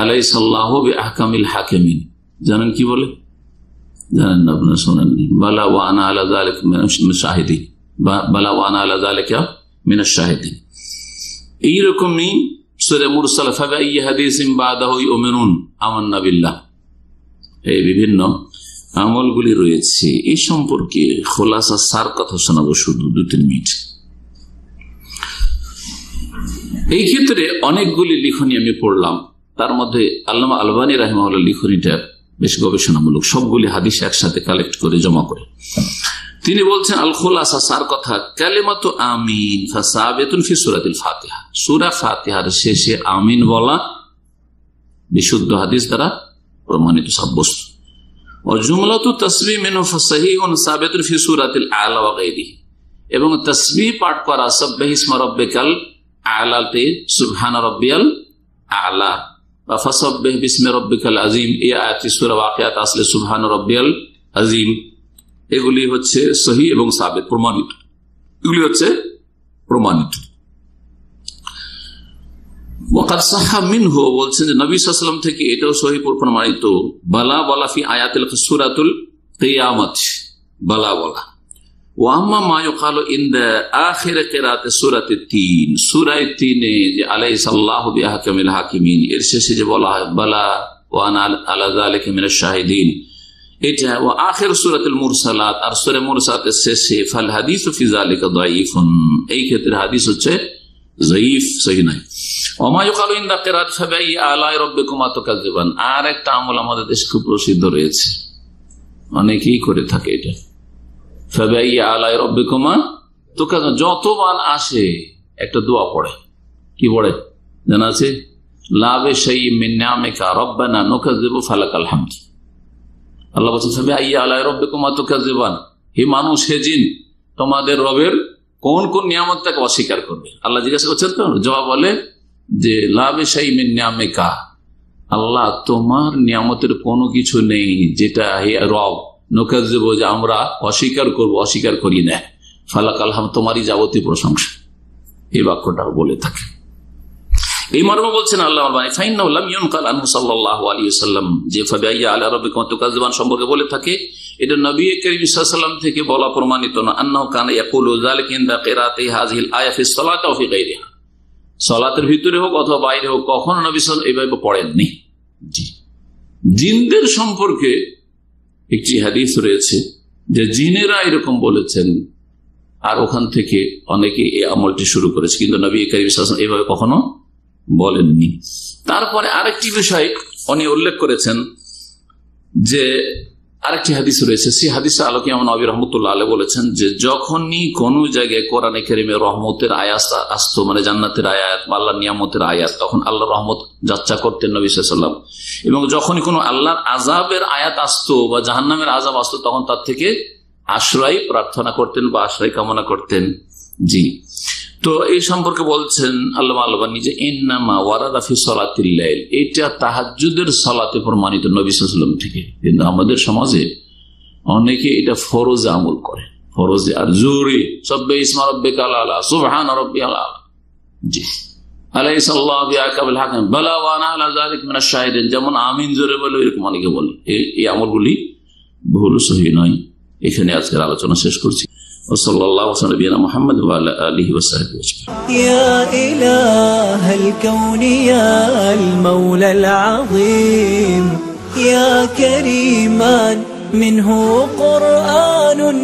আলাইসাল্লাহু বিআহকামিল হাকিমিন, জানেন কি বলে? জানেন না আপনারা? শোনেননি? বালা ওয়া আনা আলা যালিকা মিনাশ শাহিদিন, বালা ওয়া আনা আলা যালিকা মিনাশ শাহিদিন। এইরকমই সূরা মুরসালা ফাবিআইয়ি হাদিসিন বাদাহু ইউমিনুন আমান্না বিল্লাহ, এই বিভিন্ন আমলগুলি রয়েছে। এই সম্পর্কে খোলাসা সার কথা শোনাবো শুধু 2-3 মিনিট। এই ক্ষেত্রে অনেকগুলি লিখনি আমি পড়লাম, তার মধ্যে আল্লামা আলবানী রাহিমাহুল্লাহ লিখনিটা বেশ গবেষণামূলক, সবগুলি হাদিস একসাথে কালেক্ট করে জমা করে। তিনি বলছেন আল খুলাসা সার কথা, কালিমাতু আমিন ফাসাবিতুন ফি সূরাতিল ফাতিহা, সূরা ফাতিহার শেষে আমিন বলা বিশুদ্ধ হাদিস দ্বারা প্রমাণিত সাব্যস্ত। ওয়া জুমলাতু তাসবিহ মিনহু ফাসাহিহুন সাবিতুন ফি সূরাতিল আলা ওয়া গায়রিহি, এবং তাসবিহ পাঠ করা সাব্বিহ ইসমা রাব্বিকাল আলাতে সুবহান রাব্বিয়াল আলা বা ফাসাব্বিহ বিসমি রাব্বিকাল আযীম, এই আয়াতটি সূরা ওয়াকিয়াত আসলে সুবহান রাব্বিয়াল আযীম, এগুলি হচ্ছে সহিহ এবং সাবিত প্রমাণিত, এগুলি হচ্ছে প্রমাণিত। ওয়াকাদ সাহহা মিনহু, বলছেন যে নবী সাল্লাল্লাহু আলাইহি ওয়াসাল্লাম থেকে এটাও সহিহ প্রমাণিত, বালা ওয়ালা ফি আয়াতিল সূরাতুল কিয়ামত, বালা ওয়ালা। ওয়া আম্মা মা ইউকালু ইনদা আখির কিরাআতি সূরাতি 3, সূরা 3 যে আলাইসাল্লাহু বিআহকামিল হাকিমিন, এর শেষে যে বলা হয় বালা ওয়া আনা আলা যালিকা মিনাশ শাহিদিন, এটা ওয়া আখির সূরাতুল মুরসালাত, আর সূরা মুরসালাতের শেষে ফাল হাদিসু ফি যালিকা দাঈফুন, এই ক্ষেত্রে হাদিস হচ্ছে যঈফ, সহিহ নয়। ওয়া মা ইউকালু ইনদা কিরাআত ফাবিআইয়ি আলাই রাব্বিকুমা তুকাজ্জিবান, আর একটা আমল আমাদের দেশে খুব প্রসিদ্ধ রয়েছে, অনেকেই করে থাকে এটা, ফাবিআইয়ি আলাই রাব্বিকুমা তুকাজ্জিবান। যতবার আসে একটা দোয়া পড়ে, কি পড়ে জানা আছে? লা বিশাইইন মিন নিআমিকা রাব্বানা নুকাজ্জিবু ফালাকাল হামদ। আল্লাহ বলছেন ফাবিআইয়ি আলাই রাব্বিকুমা তুকাজ্জিবান, হে মানুষ হে জিন, তোমাদের রবের কোন কোন নিয়ামতটাকে অস্বীকার করবে? আল্লাহ জিজ্ঞাসা করছেন, তো জবাব বলে যে লা বিশাইইন মিন নিআমিকা, আল্লাহ তোমার নিয়ামতের কোনো কিছু নেই যেটা হে রব নুকাজ্জিবু, যে আমরা অস্বীকার করব, অস্বীকার করি না, ফালাকাল হামদ, তোমারই যাবতীয় প্রশংসা, এই বাক্যটা বলে থাকে। এই মর্মে বলছেন আল্লাহ ফাইন্নাহু লাম ইউনকাল আনহু সাল্লাল্লাহু আলাইহি ওয়াসাল্লাম, যে ফাবিআইয়ি আলা রাব্বিকুমা তুকাজ্জিবান সম্পর্কে বলে থাকে, এটা নবী করিম সাল্লাল্লাহু আলাইহি ওয়াসাল্লাম থেকে বলা প্রমাণিত না। আন্নাহু কানা ইয়াকুলু যালিকা ইনদা কিরাআতি হাযিহিল আয়া ফিস সালাতি ওয়া ফি গায়রিহা, সালাতের ভিতরে হোক অথবা বাইরে হোক, কখনো নবী সাল্লাল্লাহু আলাইহি ওয়াসাল্লাম এইভাবে পড়েননি। জি, জিনদের সম্পর্কে একটি হাদিস রয়েছে যে জিনেরা এরকম বলেছেন, আর ওখান থেকে অনেকে এই আমলটি শুরু করেছে, কিন্তু নবী করিম সাল্লাল্লাহু আলাইহি ওয়াসাল্লাম এইভাবে কখনো বলেননি। তারপরে আরেকটি বিষয় উনি উল্লেখ করেছেন যে আরেকটি হাদিস রয়েছে, সেই হাদিসের আলোকে ইমাম নবী রাহমাতুল্লাহ আলাইহি বলেছেন যে যখনই কোন জায়গায় কোরআনে কারিমে রহমতের আয়াত আসতো, মানে জান্নাতের আয়াত বা আল্লাহর নিয়ামতের আয়াত, তখন আল্লাহর রহমত যাচ্ছা করতেন নবী সাল্লাল্লাহু আলাইহি ওয়াসাল্লাম, এবং যখনই কোনো আল্লাহর আযাবের আয়াত আসতো বা জাহান্নামের আযাব আসতো, তখন তার থেকে আশ্রয় প্রার্থনা করতেন বা আশ্রয় কামনা করতেন। জি, তো এই সম্পর্কে বলছেন আল্লামা আলবানী যে ইন্নামা ওয়ারাদা ফি সালাতিল লাইল, এটা তাহাজ্জুদের সালাতে প্রমাণিত নবী সাল্লাল্লাহু আলাইহি ওয়াসাল্লাম থেকে। কিন্তু আমাদের সমাজে অনেকে এটা ফরজে আমল করে, ফরজে আর জরুরি সাব্বিহ ইসমা রাব্বিকাল আলা সুবহান রাব্বিয়াল আলা। জি, আলাইসাল্লাহু বিআহকামিল হাকিম বালা ওয়া আনা আলা যালিকা মিনাশ শাহিদিন, যেমন আমিন জোরে বলে এরকম অনেকে বলে, এই আমলগুলি ভুল, সহিহ নয়। এখানে আজকের আলোচনা শেষ করছি। সাল্লাল্লাহু আলা নবিয়িনা মুহাম্মদ ওয়া আলা আলিহি ওয়া সাহবিহি আজমাইন। ইয়া ইলাহাল কাউনি ইয়া আল মাওলাল আযীম ইয়া কারীমান মিনহু কুরআনুন